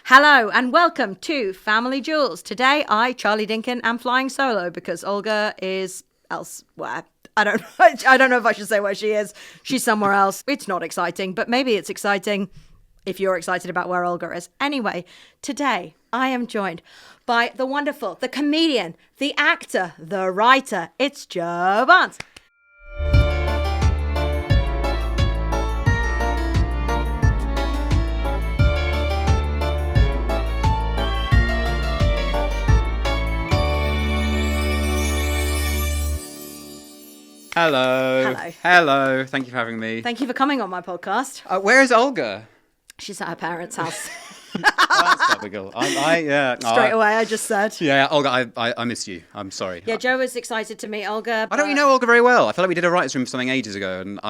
Hello and welcome to Family Jewels. Today I, Charlie Dinkin, am flying solo because Olga is elsewhere. I don't know if I should say where she is. She's somewhere else. It's not exciting, but maybe it's exciting if you're excited about where Olga is. Anyway, today I am joined by the wonderful, the comedian, the actor, the writer. It's Joe Barnes. Hello. Hello. Hello. Thank you for having me. Thank you for coming on my podcast. Where is Olga? She's at her parents' house. That's topical. Straight away, I just said. Yeah, Olga, I miss you. I'm sorry. Yeah, Joe was excited to meet Olga. I don't really know Olga very well. I feel like we did a writer's room something ages ago, and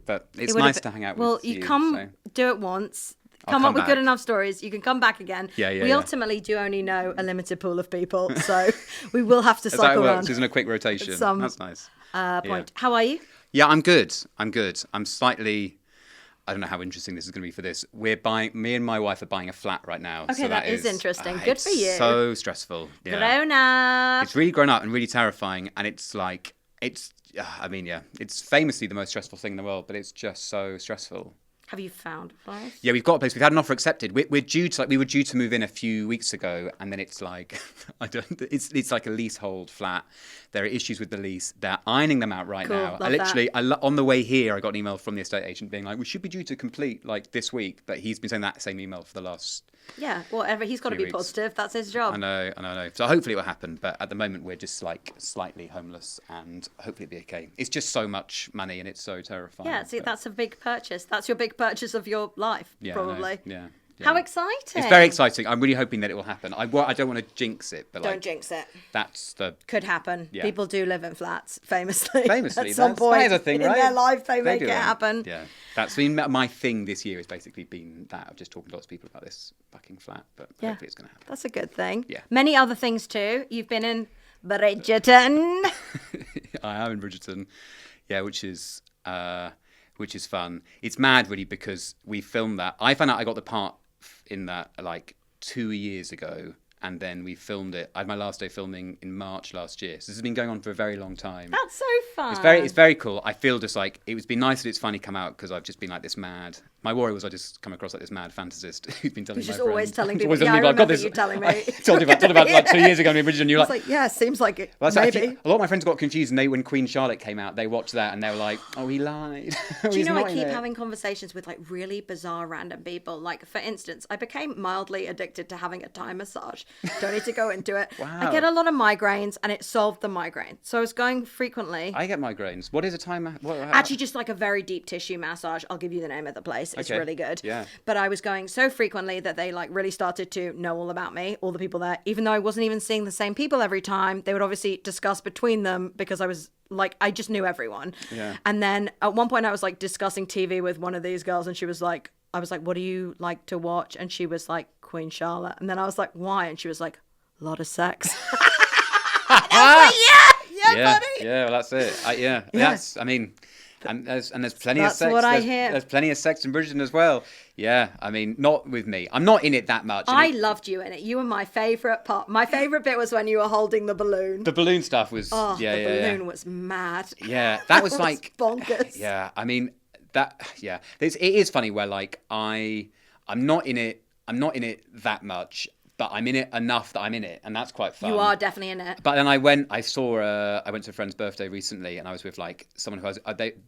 but it's nice to hang out with you. Well, you come, so. Do it once. I'll Come up come with back. good enough stories. You can come back again. We ultimately do only know a limited pool of people, so we will have to That's how it cycle works. around. It's in a quick rotation. That's nice. Point. How are you? Yeah, I'm good. I'm slightly. I don't know how interesting this is going to be for this. Me and my wife are buying a flat right now. Okay, so that is interesting. Good it's for you. So stressful. Yeah. Grown up. It's really grown up and really terrifying, and it's famously the most stressful thing in the world, but it's just so stressful. Have you found a place? Yeah, we've got a place. We've had an offer accepted. We were due to move in a few weeks ago, and then it's like it's like a leasehold flat. There are issues with the lease. They're ironing them out right now. On the way here, I got an email from the estate agent being like, "We should be due to complete like this week," but he's been saying that same email for the last. Yeah, whatever. He's got to be weeks. positive. That's his job. I know. So hopefully it will happen. But at the moment, we're just like slightly homeless, and hopefully it'll be okay. It's just so much money, and it's so terrifying. Yeah, see, that's a big purchase. That's your big purchase of your life, probably. Yeah. How exciting! It's very exciting. I'm really hoping that it will happen. I don't want to jinx it, but don't jinx it. That's the could happen. Yeah. People do live in flats, famously. Famously, at some point that is a thing, in right? their life, they make do it that. happen. Yeah, that's been my thing this year. Has basically been that I've just talking to lots of people about this fucking flat, but hopefully it's going to happen. That's a good thing. Yeah. Many other things too. You've been in Bridgerton. I am in Bridgerton, yeah, which is fun. It's mad, really, because we filmed that. I found out I got the part in that like 2 years ago, and then we filmed it. I had my last day filming in March last year. So this has been going on for a very long time. That's so fun. It's very cool. I feel just like it's been nice that it's finally come out, because I've just been like this mad. My worry was I just come across like this mad fantasist who's been telling my friends. Always telling people. I remember you telling me. I told you about like 2 years ago in Bridgerton. You were like, yeah, seems like it. Well, maybe. A lot of my friends got confused, and when Queen Charlotte came out, they watched that and they were like, "Oh, he lied." Do you know I keep having conversations with like really bizarre random people. Like, for instance, I became mildly addicted to having a Thai massage. Don't need to go into it. Wow. I get a lot of migraines, and it solved the migraine. So I was going frequently. I get migraines. What is a Thai Actually, just like a very deep tissue massage. I'll give you the name of the place. It's really good. Yeah. But I was going so frequently that they like really started to know all about me, all the people there, even though I wasn't even seeing the same people every time. They would obviously discuss between them because I was like, I just knew everyone. Yeah. And then at one point I was like discussing TV with one of these girls, and she was like, I was like, "What do you like to watch?" And she was like, "Queen Charlotte." And then I was like, "Why?" And she was like, "A lot of sex." And I was like, yeah, buddy. Yeah, well, that's it. That's, I mean, and there's plenty of sex. That's what I hear. There's plenty of sex in Bridgerton as well. Yeah, I mean, not with me. I'm not in it that much. I loved you in it. You were my favourite part. My favourite bit was when you were holding the balloon. The balloon stuff was, the balloon was mad. Yeah, that was like bonkers. Yeah, I mean it is funny where like I'm not in it that much, but I'm in it enough that I'm in it, and that's quite fun. You are definitely in it. But then I went to a friend's birthday recently, and I was with like someone who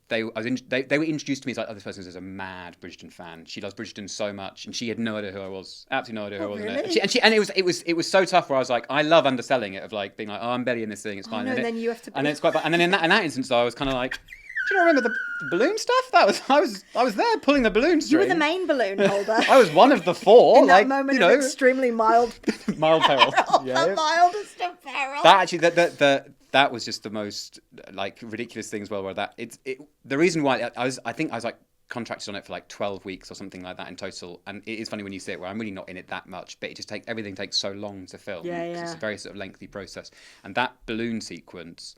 they were introduced to me as like, "Oh, this person is a mad Bridgerton fan. She loves Bridgerton so much," and she had no idea who I was. Absolutely no idea who I was. Really? And it was so tough where I was like, I love underselling it, of like being like, "Oh, I'm Betty in this thing. It's fine." No, and then you have to. And then it's quite. And then in that instance, though, I was kind of like, do you not remember the balloon stuff? I was there pulling the balloon string. You were the main balloon holder. I was one of the four. In that moment of extremely mild peril. The mildest of peril. That actually, that was just the most like ridiculous thing as well. Where the reason why I think I was like contracted on it for like 12 weeks or something like that in total. And it is funny when you see it where I'm really not in it that much, but it just everything takes so long to film. Yeah. It's a very sort of lengthy process. And that balloon sequence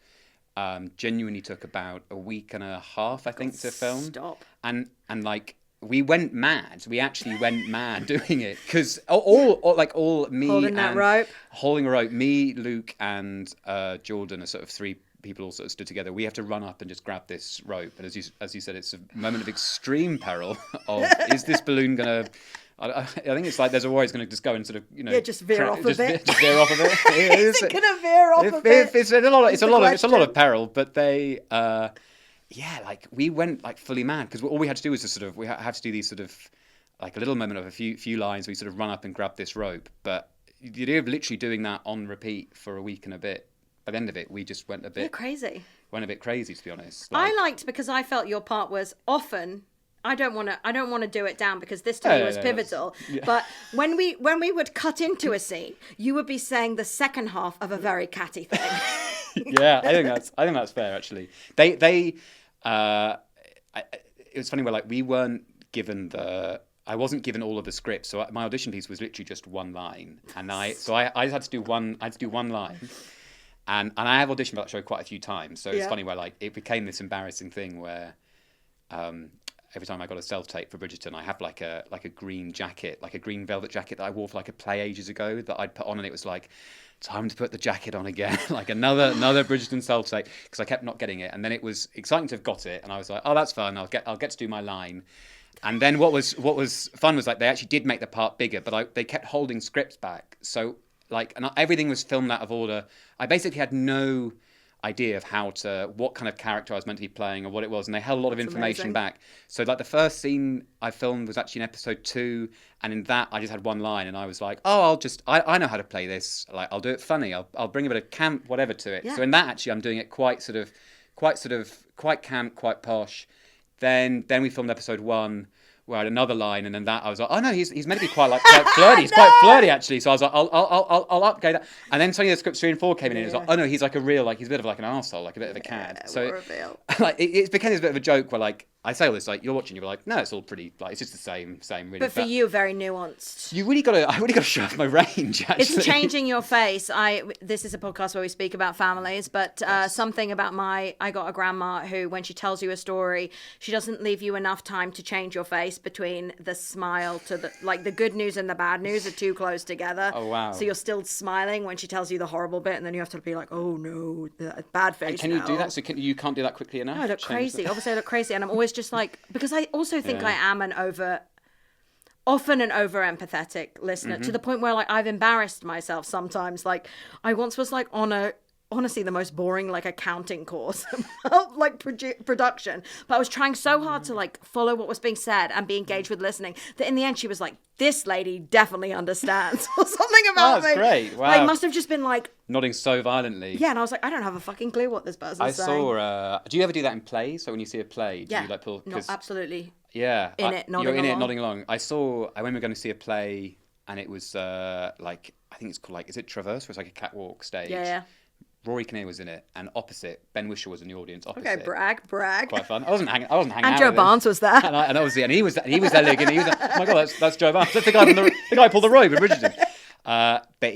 genuinely took about a week and a half, I think, to film. Stop. And like we went mad. We actually went mad doing it because all me Holding that rope. holding a rope. Me, Luke, and Jordan are sort of three people all sort of stood together. We have to run up and just grab this rope. And as you said, it's a moment of extreme peril. Of is this balloon gonna? I think it's like there's always going to just go and sort of just veer off a bit. Just veer off a bit. Is it going to veer off a bit? It's a lot of peril, but they. Like we went like fully mad because all we had to do was just sort of we had to do these sort of like a little moment of a few lines. We sort of run up and grab this rope, but the idea of literally doing that on repeat for a week and a bit. By the end of it, we just went a bit crazy. Went a bit crazy, to be honest. I liked because I felt your part was often. I don't want to do it down because this to me was pivotal. Yeah. But when we would cut into a scene, you would be saying the second half of a very catty thing. Yeah, I think that's fair actually. It was funny where like we weren't given I wasn't given all of the script, so my audition piece was literally just one line, and I had to do one line, and I have auditioned for that show quite a few times, so it's funny where like it became this embarrassing thing where every time I got a self-tape for Bridgerton, I have like a green jacket, like a green velvet jacket that I wore for like a play ages ago that I'd put on, and it was like, time to put the jacket on again, like another Bridgerton self-tape, because I kept not getting it, and then it was exciting to have got it, and I was like, oh, that's fun, I'll get to do my line. And then what was fun was like they actually did make the part bigger, but they kept holding scripts back, so like and everything was filmed out of order. I basically had no idea of what kind of character I was meant to be playing or what it was, and they held a lot of information back. So like the first scene I filmed was actually in episode 2, and in that I just had one line, and I was like, oh, I know how to play this, like I'll do it funny, I'll bring a bit of camp whatever to it. So in that actually I'm doing it quite camp, quite posh. Then we filmed episode 1 where I had another line, and then that I was like, oh no, he's meant to be quite flirty. He's quite flirty actually. So I was like, I'll upgrade that. And then suddenly the script 3 and 4 came in, and it was like, oh no, he's like he's a bit of like an arsehole, like a bit of a cad. So like it became this bit of a joke where like I say all this, like you're watching, you're like, no, it's all pretty, like it's just the same really. But for you, very nuanced. I really got to show off my range. Actually, it's changing your face. This is a podcast where we speak about families, but something about I got a grandma who, when she tells you a story, she doesn't leave you enough time to change your face between the smile to the good news and the bad news are too close together. Oh wow! So you're still smiling when she tells you the horrible bit, and then you have to be like, oh no, bad face. And can you do that? So you can't do that quickly enough? No, I look crazy. Obviously, I look crazy, and I'm always just like, because I also think I am often an over empathetic listener, to the point where like I've embarrassed myself sometimes. Like I once was like on honestly the most boring like accounting course about like production, but I was trying so hard to like follow what was being said and be engaged with listening that in the end she was like, this lady definitely understands or something about me. That's great. Wow. Like must have just been like nodding so violently. Yeah, and I was like, I don't have a fucking clue what this person's saying. Do you ever do that in plays? So when you see a play, do you like pull? No, absolutely. Yeah, in it, nodding along. I when we were going to see a play, and it was like I think it's called like, is it Traverse, where it's like a catwalk stage? Yeah. Rory Kinnear was in it, and opposite Ben Whishaw was in the audience. Opposite. Okay, brag. Quite fun. I wasn't hanging out. And Joe Barnes was there. And obviously, and he was there looking. He was like, oh my god, that's Joe Barnes. That's the guy the guy who pulled the robe in Bridgerton. But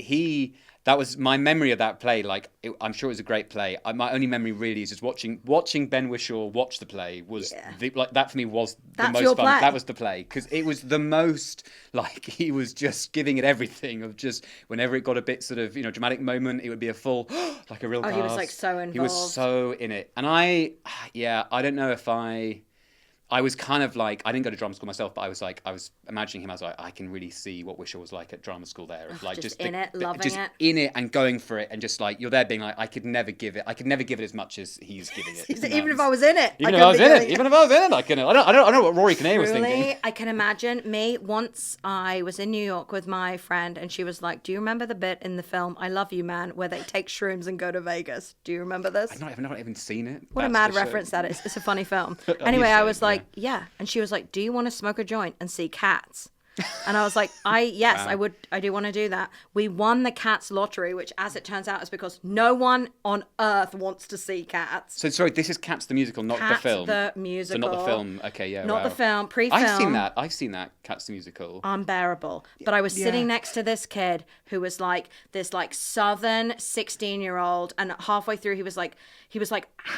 that was my memory of that play. Like, I'm sure it was a great play. My only memory really is just watching Ben Whishaw watch the play was that for me was the most fun. Play. That was the play, because it was the most like he was just giving it everything. Of just whenever it got a bit sort of dramatic moment, it would be a full like a real. He was like so involved. He was so in it, and I don't know if I was kind of like, I didn't go to drama school myself, but I was imagining him as like, I can really see what Whishaw was like at drama school there. Of like just in it, loving it. In it and going for it, and just like, you're there being like, I could never give it as much as he's giving it. Even if I was in it. Even if I was in it, I don't know what Rory Kinnear was thinking. I can imagine me, once I was in New York with my friend, and she was like, do you remember the bit in the film I Love You Man where they take shrooms and go to Vegas? Do you remember this? I've not even seen it. What a mad reference that is. It's a funny film. Anyway, I was like, yeah. And she was like, do you want to smoke a joint and see cats? And I was like, yes, Wow. I do want to do that. We won the Cats lottery, which, as it turns out, is because no one on earth wants to see Cats. So sorry, this is Cats the musical, not the Cats film. the So musical. not the film. Okay, yeah. Not wow. the film, pre-film. I've seen that Cats the musical. Unbearable. But I was sitting next to this kid who was like this like southern 16-year-old, and halfway through he was like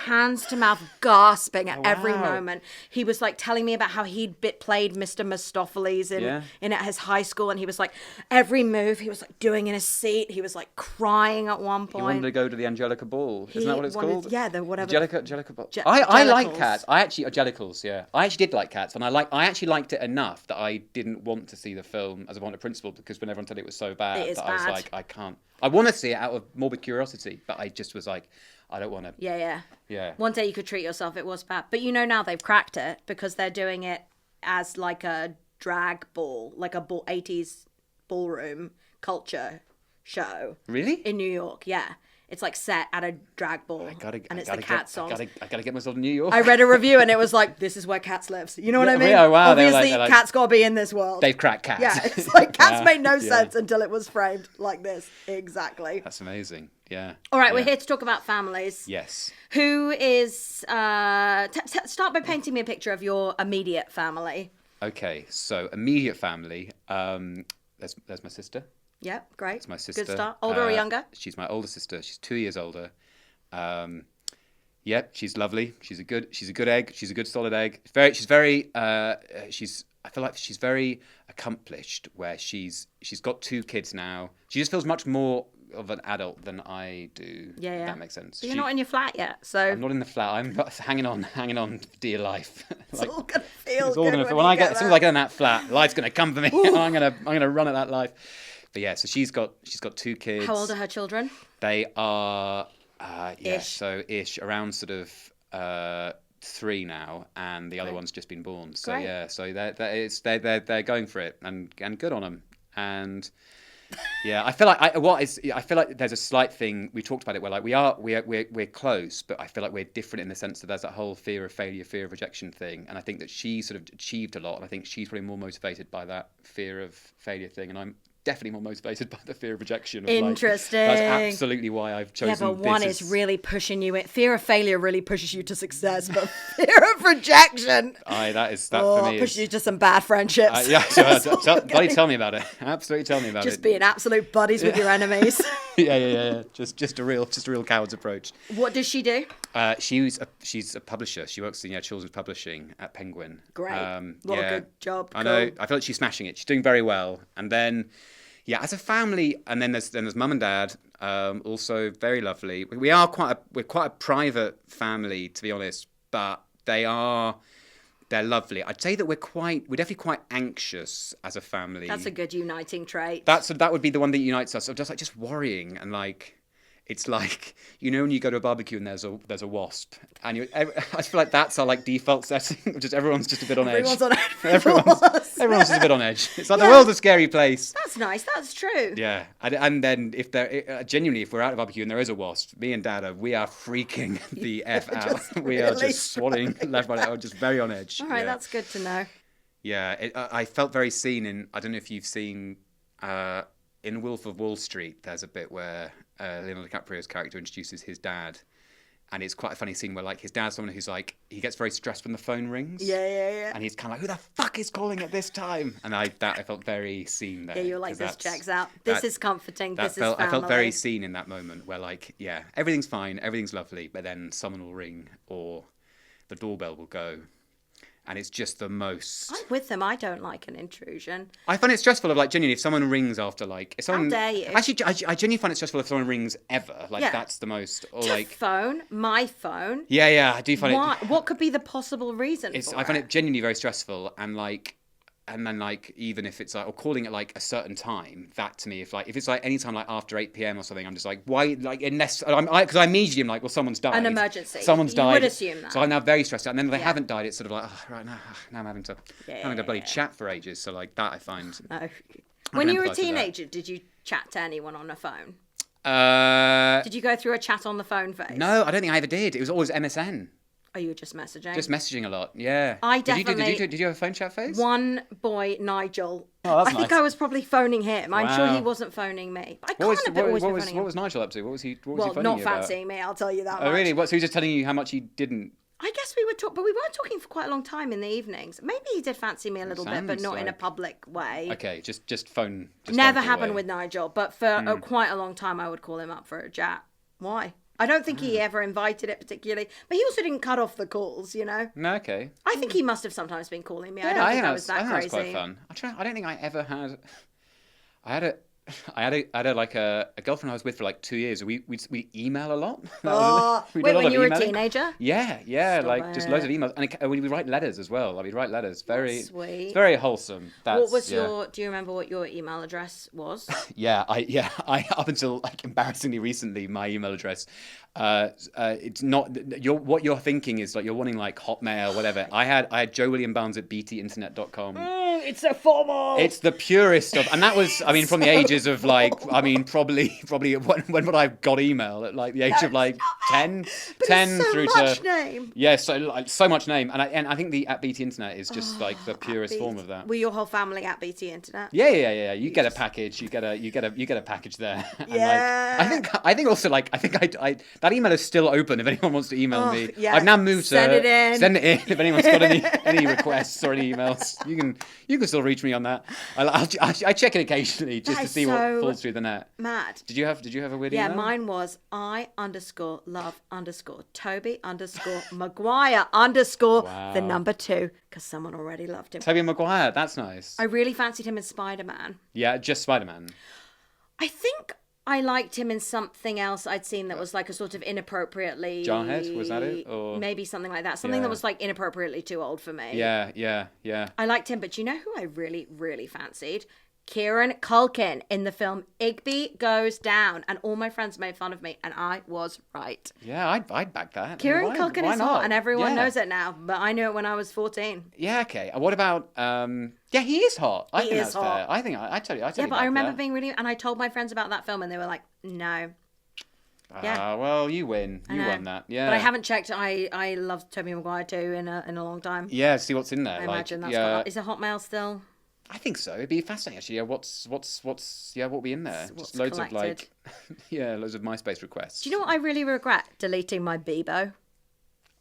hands to mouth gasping at every wow. moment. He was like telling me about how he'd played Mr. Mistopheles in at his high school, and he was like every move he was like doing in his seat. He was like crying at one point. He wanted to go to the Angelica Ball. Isn't that what it's called? Yeah, the whatever. Angelica Ball. I like Cats. Angelicals, yeah. I actually did like Cats, and I actually liked it enough that I didn't want to see the film as a point of principle, because when everyone said it was so bad, It is that I was bad. like, I can't. I want to see it out of morbid curiosity, but I just was like, I don't want to. Yeah. One day you could treat yourself. It was bad, but now they've cracked it because they're doing it as like a drag ball, like a 80s ballroom culture show. Really? In New York, yeah. It's like set at a drag ball, and it's the Cat songs. I gotta get myself to New York. I read a review and it was like, this is where Cats lives. You know what I mean? Oh, wow. Obviously, they're like, Cats gotta be in this world. They've cracked Cats. Yeah, it's like Cats Wow. made no Yeah. sense until it was framed like this. Exactly. That's amazing. Yeah. All right, Yeah. we're here to talk about families. Yes. Who is... start by painting me a picture of your immediate family. Okay, so immediate family. There's my sister. Yep, great. It's my sister. Good start. Older or younger? She's my older sister. She's 2 years older. Yep, she's lovely. She's a good egg. She's a good solid egg. I feel like she's very accomplished. Where she's got 2 kids now. She just feels much more of an adult than I do. Yeah. If that makes sense. But you're not in your flat yet, so I'm not in the flat. I'm hanging on for dear life. it's all gonna feel It's all good gonna. when When you I get, get as soon as there. I get in that flat, life's gonna come for me. I'm gonna run at that life. But yeah, so she's got 2 kids. How old are her children? They are Ish. so ish around sort of 3 now, and the other one's just been born. So Great. yeah, so they're going for it, and good on them. And yeah, I feel like there's a slight thing we talked about it where like we're close, but I feel like we're different in the sense that there's that whole fear of failure, fear of rejection thing, and I think that she sort of achieved a lot, and I think she's probably more motivated by that fear of failure thing, and I'm definitely more motivated by the fear of rejection. Of Interesting. Like, that's absolutely why I've chosen. Yeah, but one this is really pushing you. Fear of failure really pushes you to success, but fear of rejection that for me pushes is, you to some bad friendships. yeah, bloody tell me about it. Absolutely tell me about Just it. being absolute buddies with your enemies. yeah. Just a real coward's approach. What does she do? She's a publisher. She works in children's publishing at Penguin. Great. What a good job. I know. Cool. I feel like she's smashing it. She's doing very well. And then, yeah, as a family, and then there's mum and dad, also very lovely. We're quite a private family, to be honest, but they're lovely. I'd say that we're definitely quite anxious as a family. That's a good uniting trait. That would be the one that unites us. Of just worrying, and like, it's like, when you go to a barbecue and there's a wasp, and I feel like that's our like default setting. Just everyone's just a bit on edge. Everyone's on edge. Everyone's just a bit on edge. It's like the world's a scary place. That's nice. That's true. Yeah, and then if we're at a barbecue and there is a wasp, me and Dad we are freaking the f out. We are really just swatting left, right, out, just very on edge. All right, yeah. that's good to know. Yeah, I felt very seen in. I don't know if you've seen in Wolf of Wall Street. There's a bit where Leonardo DiCaprio's character introduces his dad, and it's quite a funny scene where like his dad's someone who's like he gets very stressed when the phone rings. Yeah. And he's kind of like, who the fuck is calling at this time? And I felt very seen there. Yeah, you're like, this checks out. This is comforting. This is family. I felt very seen in that moment where like, yeah, everything's fine, everything's lovely, but then someone will ring or the doorbell will go. And it's just the most. I'm with them. I don't like an intrusion. I find it stressful of like genuinely if someone rings after like if someone. How dare you? Actually, I genuinely find it stressful if someone rings ever. Like that's the most. Or like phone, my phone. Yeah, I do find it. What could be the possible reason? I find it genuinely very stressful, and then like even if it's like or calling at like a certain time, that to me if it's like any time like after 8 p.m. or something, I'm just like why like unless because I immediately am like well someone's died. An emergency. Someone's died. You would assume that. So I'm now very stressed out, and then if they haven't died, it's sort of like right now I'm having to bloody chat for ages. So like that I find. No. When you were a teenager, did you chat to anyone on a phone? Did you go through a chat on the phone phase? No, I don't think I ever did. It was always MSN. Oh, you were just messaging? Just messaging a lot, yeah. I definitely... Did you have a phone chat phase? One boy, Nigel, Oh, that's I think nice. I was probably phoning him. I'm sure Wow. he wasn't phoning me. I What can't was, have always been phoning what him. was Nigel up to? What was he Well, phoning not you about? fancying me, I'll tell you that Oh, much. really? What, so he was just telling you how much he didn't... I guess we were talking, but we weren't talking for quite a long time in the evenings. Maybe he did fancy me a little bit, but sounds not in a like- public way. Okay, just phone... Just Never phone call happened away. with Nigel, but for quite a long time I would call him up for a chat. Why? I don't think he ever invited it particularly, but he also didn't cut off the calls, you know? No, okay. I think he must have sometimes been calling me. I Yeah, don't think I think was I that think crazy. that was quite fun. I don't think I ever had... I had a girlfriend I was with for like 2 years. We email a lot. We did Wait, a lot when of you were a emailing. teenager? Yeah, Stop like just loads of it. emails, and we'd write letters as well. Like we'd write letters. Very Sweet. It's very wholesome. That's, What was yeah. your? Do you remember what your email address was? I up until like embarrassingly recently, my email address. It's not what you're thinking is like you're wanting like Hotmail, whatever. I had Joe William Barnes at btinternet.com. It's so formal. It's the purest of, and that was, I mean, from the ages of like, I mean, probably when would I have got email at like the age of like 10 so through much to name. yeah, so much name, and I think the at BT Internet is just like the purest form of that. Were your whole family at BT Internet? Yeah. You get a package. You get a package there. And Yeah. like, I think also like I that email is still open if anyone wants to email me. yeah. I've now moved Send to it in. Send it in if anyone's got any requests or any emails. You can still reach me on that. I check it occasionally just That to is see so what falls through the net. Mad. Did you have a weird Yeah, email? mine was I_love_Toby_Maguire_ the number 2 because someone already loved him. Tobey Maguire. That's nice. I really fancied him in Spider-Man. Yeah, just Spider-Man. I think I liked him in something else I'd seen that was like a sort of inappropriately... Jarhead, was that it? Or... Maybe something like that. Something Yeah. that was like inappropriately too old for me. Yeah. I liked him, but you know who I really, really fancied? Kieran Culkin in the film Igby Goes Down. And all my friends made fun of me, and I was right. Yeah, I'd back that. Kieran Why Culkin is not? hot, and everyone Yeah. knows it now, but I knew it when I was 14. Yeah, okay. What about yeah, he is hot. I He think is that's fair. hot. I totally Yeah, but back I remember that. being really... And I told my friends about that film, and they were like, no. Yeah. Well, you win. You know. won that. Yeah. But I haven't checked. I loved Tobey Maguire too in a long time. Yeah, see what's in there. I imagine that's yeah. quite... Is it Hotmail still? I think so. It'd be fascinating actually. Yeah, what's what'll be in there? What's Just loads collected. of like yeah, loads of MySpace requests. Do you know what I really regret? Deleting my Bebo.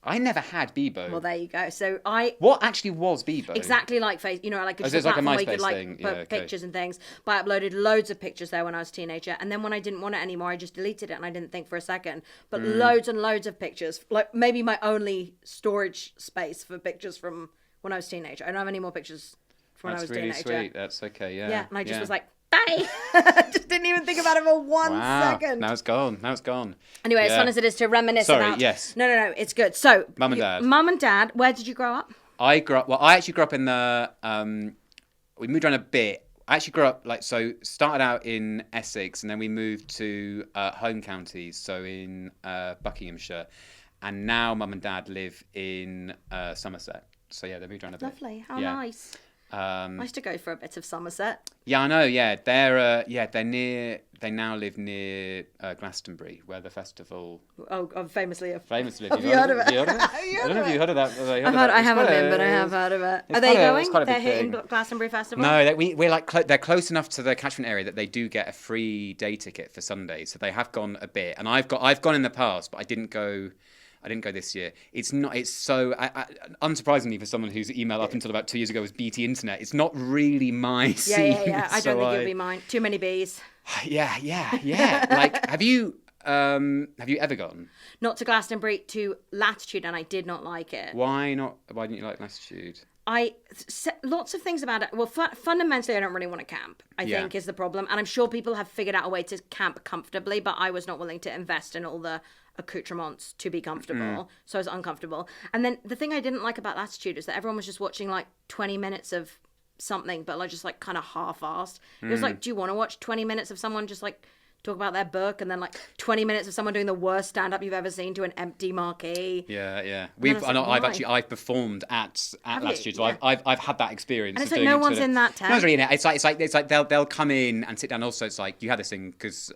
I never had Bebo. Well, there you go. So What actually was Bebo? exactly like face, you know, like a Oh, so it's like a platform where you MySpace could like thing. put Yeah, okay. pictures and things. But I uploaded loads of pictures there when I was a teenager, and then when I didn't want it anymore, I just deleted it and I didn't think for a second. But Mm. loads and loads of pictures, like maybe my only storage space for pictures from when I was a teenager. I don't have any more pictures from when I That's was a really teenager. sweet. That's okay. Yeah. Yeah, and I just was like, bye. Just didn't even think about it for 1 wow. second. Now it's gone. Anyway, as Yeah. fun as it is to reminisce Sorry, about. yes. No, it's good. So, Mum and Dad. Mum and Dad, where did you grow up? I actually grew up in the we moved around a bit. I actually grew up started out in Essex and then we moved to home counties, so in Buckinghamshire, and now Mum and Dad live in Somerset. So yeah, they moved around a bit. Lovely. How Yeah. nice. I used to go for a bit of Somerset. Yeah, I know. Yeah, they're near. They now live near Glastonbury, where the festival Oh, famously. famously. Have you heard of it? Have you heard of it? I don't know if you heard of that. I haven't been, but I have heard of it. It's Are they quite a- going? it's quite a They're big hitting thing. Glastonbury Festival? No, we're like they're close enough to the catchment area that they do get a free day ticket for Sunday, so they have gone a bit. And I've gone in the past, but I didn't go this year. It's not. It's so unsurprisingly for someone whose email up until about 2 years ago was BT Internet. It's not really my scene. Yeah. I don't so think it would be mine. Too many bees. Yeah. Like, have you ever gone? Not to Glastonbury, to Latitude, and I did not like it. Why not? Why didn't you like Latitude? Lots of things about it. Well, fundamentally, I don't really want to camp, I Yeah. think is the problem. And I'm sure people have figured out a way to camp comfortably, but I was not willing to invest in all the accoutrements to be comfortable. So I was uncomfortable. And then the thing I didn't like about Latitude is that everyone was just watching like 20 minutes of something, but like just like kind of half-assed. It was like, do you want to watch 20 minutes of someone just like talk about their book, and then like 20 minutes of someone doing the worst stand-up you've ever seen to an empty marquee? Yeah. I've performed at Latitude, so Yeah. I've had that experience. And it's of like doing no it one's sort of- in that tent. No one's really in it. It's like they'll come in and sit down. Also, it's like you had this thing because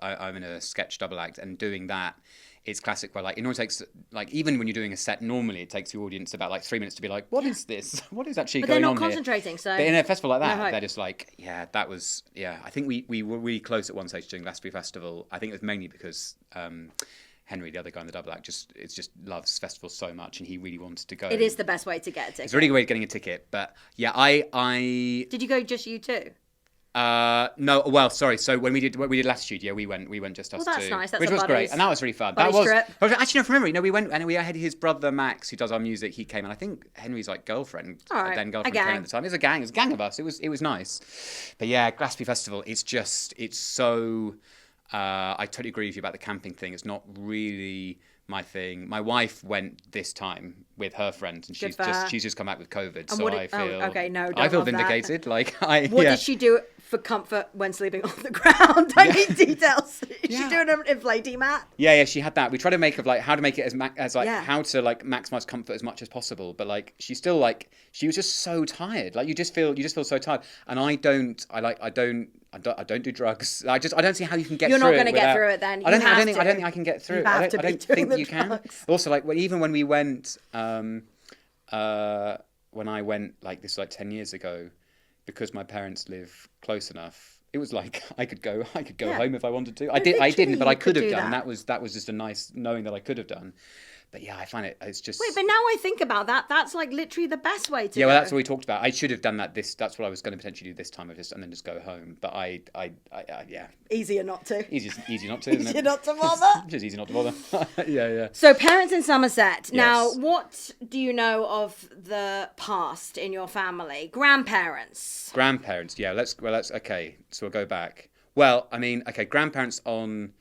I'm in a sketch double act, and doing that, it's classic where like it normally takes like even when you're doing a set normally it takes the audience about like 3 minutes to be like what is this, what is actually going on But they're not here? concentrating, so But in a festival like that no hope. they're just like that was I think we were really close at one stage during Glastonbury Festival. I think it was mainly because Henry, the other guy in the double act, just loves festivals so much, and he really wanted to go. It is the best way to get a ticket. It's a really good way of getting a ticket. But yeah, I Did you go just you two? no, well, sorry. So when we did Latitude, we went just us Well, that's two, nice. That's which a was buddies- great, and that was really fun. buddies That was trip. actually no, from memory. No, we went and we had his brother Max, who does our music. He came, and I think Henry's like girlfriend, All right. then A girlfriend gang. came at the time. It was a gang. It was a gang of us. It was nice. But yeah, Glastonbury Festival. It's so. I totally agree with you about the camping thing. It's not really my thing. My wife went this time with her friends, and she's just come back with COVID. So I feel I feel vindicated. Like What did she do for comfort when sleeping on the ground? I need details. Is she doing an inflating mat? Yeah, she had that. We tried to make how to make it as how to like maximize comfort as much as possible. But like she still she was just so tired. Like you just feel so tired. And I don't do drugs. I don't see how you can get through it. You're not going to get through it then. I don't think I can get through it. I don't think you can. Also, like even when we went, when I went like this 10 years ago, because my parents live close enough, it was like I could go home if I wanted to. I didn't, but I could have done. That was just a nice knowing that I could have done. But yeah, I find it's just... Wait, but now I think about that, that's like literally the best way to go. Yeah, well, that's what we talked about. I should have done that that's what I was going to potentially do this time, and then just go home. But yeah. Easier not to. Easy not to, isn't it? Easier not to bother. Just easy not to bother. Yeah. So parents in Somerset. Now, Yes. what do you know of the past in your family? Grandparents. Grandparents, yeah. Let's okay. So we'll go back. Well, I mean, okay, grandparents on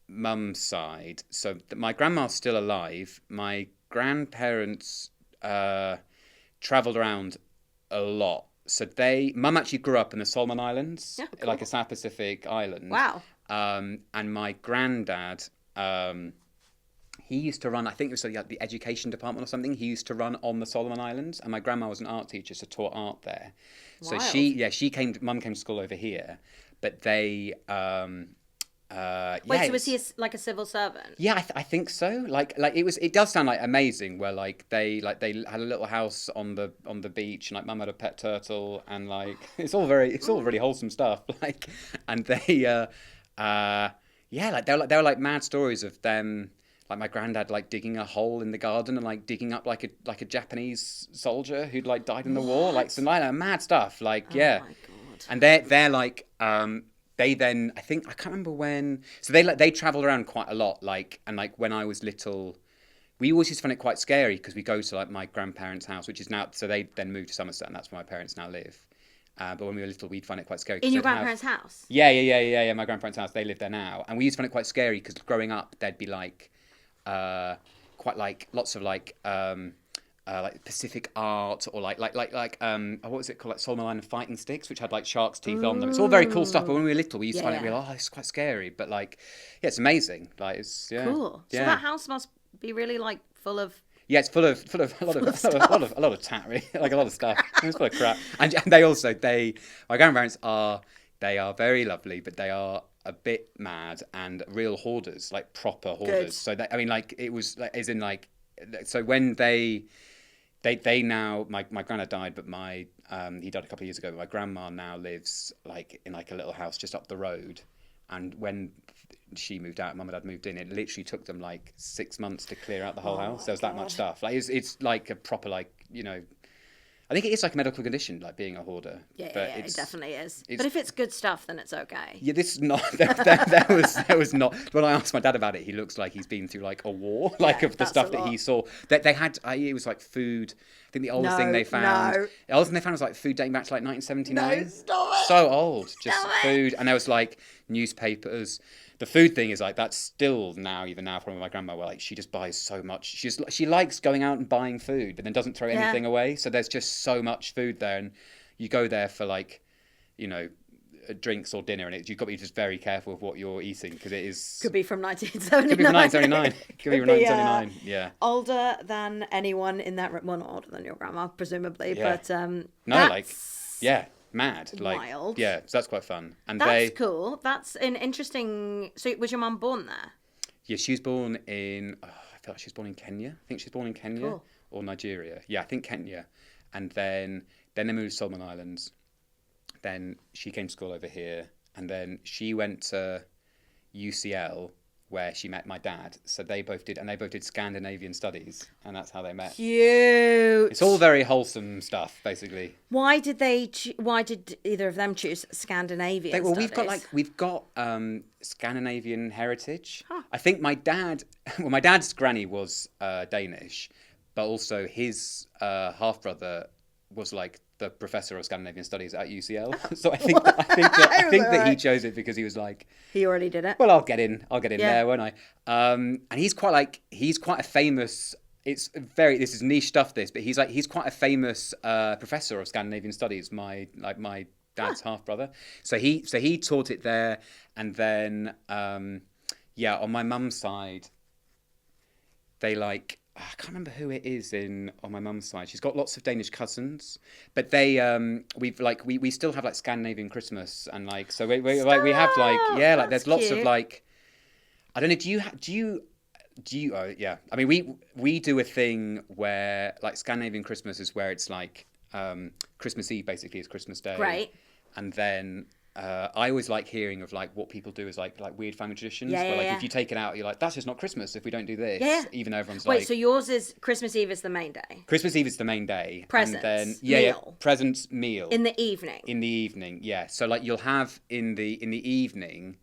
mum's side. So my grandma's still alive. My grandparents travelled around a lot. So mum actually grew up in the Solomon Islands, cool. like a South Pacific island. Wow. And my granddad, he used to run, I think it was the education department or something. He used to run on the Solomon Islands, and my grandma was an art teacher, so taught art there. So mum came to school over here, but they... Wait, so was he like a civil servant? Yeah, I think so. It does sound like amazing. Where they had a little house on the beach, and like mum had a pet turtle, and like it's all really wholesome stuff. Like, and they there were like mad stories of them. Like my granddad like digging a hole in the garden and like digging up like a Japanese soldier who'd like died in the war. Like some mad stuff. Like yeah. Oh my God. And they're like they then I can't remember when. So they travelled around quite a lot. And when I was little, we always used to find it quite scary because we go to like my grandparents' house, which is now, so they then moved to Somerset, and that's where my parents now live. But when we were little, we'd find it quite scary. In your grandparents' house? Yeah. My grandparents' house. They live there now, and we used to find it quite scary because growing up, there'd be like quite like lots of like Pacific art, or like what was it called, like Solomon Island fighting sticks, which had like sharks' teeth on them. It's all very cool stuff. But when we were little, we used to find it real. Oh, it's quite scary. But like, yeah, it's amazing. Like, it's cool. Yeah. So that house must be really like full of. Yeah, it's full of a lot of tat, really. Like a lot of stuff. It's full of crap. And my grandparents are very lovely, but they are a bit mad and real hoarders, like proper hoarders. Good. So it was like, as in like, so when they now, my granddad died, but he died a couple of years ago. But my grandma now lives like in like a little house just up the road. And when she moved out, mum and dad moved in, it literally took them like 6 months to clear out the whole house. There was that much stuff. Like it's like a proper I think it is like a medical condition, like being a hoarder. Yeah, it definitely is. But if it's good stuff, then it's okay. Yeah, this is not. There was not. When I asked my dad about it, he looks like he's been through like a war, of the stuff that he saw. That they had. It was like food. I think the oldest thing they found. The oldest thing they found was like food dating back to like 1979. No, stop it. So old, just Stop it. food, and there was like newspapers. The food thing is like that's still even now from my grandma, where like she just buys so much. She likes going out and buying food, but then doesn't throw anything away. So there's just so much food there, and you go there for like, drinks or dinner, and you've got to be just very careful of what you're eating because it is Could be from 1979. Could be from 1979. Could be from 1979. Yeah. Older than anyone in that room. Well, not older than your grandma, presumably, Yeah. but mad. Wild. Yeah, so that's quite fun. And that's cool. That's an interesting. So, was your mum born there? Yeah, she was born in. I feel like she was born in Kenya. I think she was born in Kenya Cool. or Nigeria. Yeah, I think Kenya. And then they moved to Solomon Islands. Then she came to school over here, and then she went to UCL where she met my dad. So they both did Scandinavian studies, and that's how they met. Cute. It's all very wholesome stuff, basically. Why did either of them choose Scandinavian Well, studies? we've got Scandinavian heritage. Huh. I think my dad's granny was Danish, but also his half brother was like the professor of Scandinavian studies at UCL. So I think that he chose it because he was like, he already did it. Well, I'll get in there, won't I? And he's quite a famous. This is niche stuff. But he's quite a famous professor of Scandinavian studies. My dad's half brother. So he taught it there, and then on my mum's side, they I can't remember who it is on my mum's side. She's got lots of Danish cousins, but they we still have like Scandinavian Christmas, and like so we have there's lots cute. of like, I don't know. Do you? Yeah. I mean, we do a thing where like Scandinavian Christmas is where it's like Christmas Eve basically is Christmas Day, right? And then I always like hearing of like what people do as like weird family traditions. If you take it out, you're like, that's just not Christmas if we don't do this. Yeah. Even though everyone's Wait, so yours is Christmas Eve is the main day. Christmas Eve is the main day. Presents. And then meal. Presents, meal. In the evening. In the evening, yeah. So like you'll have in the evening,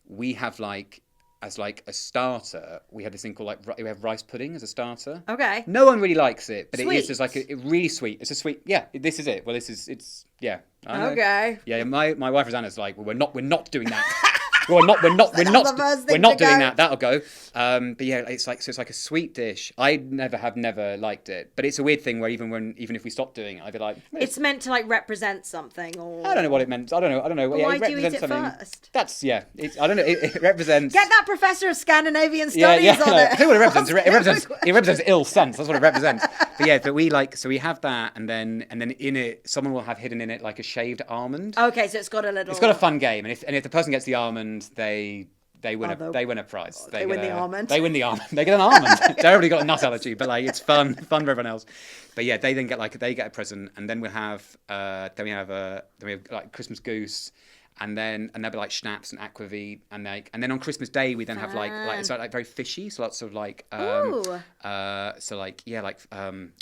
we have like as like a starter, we have this thing called like we have rice pudding as a starter. Okay. No one really likes it, but Sweet. it is just like a really sweet. It's a sweet. Yeah, this is it. Well, it's yeah. I know. Okay. Yeah, my wife Rosanna's like, well, we're not doing that. We're not doing that. That'll go. But yeah, it's like a sweet dish. I never liked it, but it's a weird thing where even if we stop doing it, I'd be like, it's meant to like represent something, or I don't know what it meant. I don't know. Well, why do you eat it first? That's I don't know. It represents. Get that professor of Scandinavian studies on it. I think what it represents. It represents ill sense. That's what it represents. But we have that, and then in it, someone will have hidden in it like a shaved almond. Okay, so it's got a fun game, and if the person gets the almond, they win a prize. They win the almond. They win the almond. They get an almond. They've already got a nut allergy, but like it's fun for everyone else. But yeah, they then get a present, and then we have like Christmas goose, and there'll be like schnapps and aquavit, and then on Christmas Day we then have like it's like very fishy, so lots of like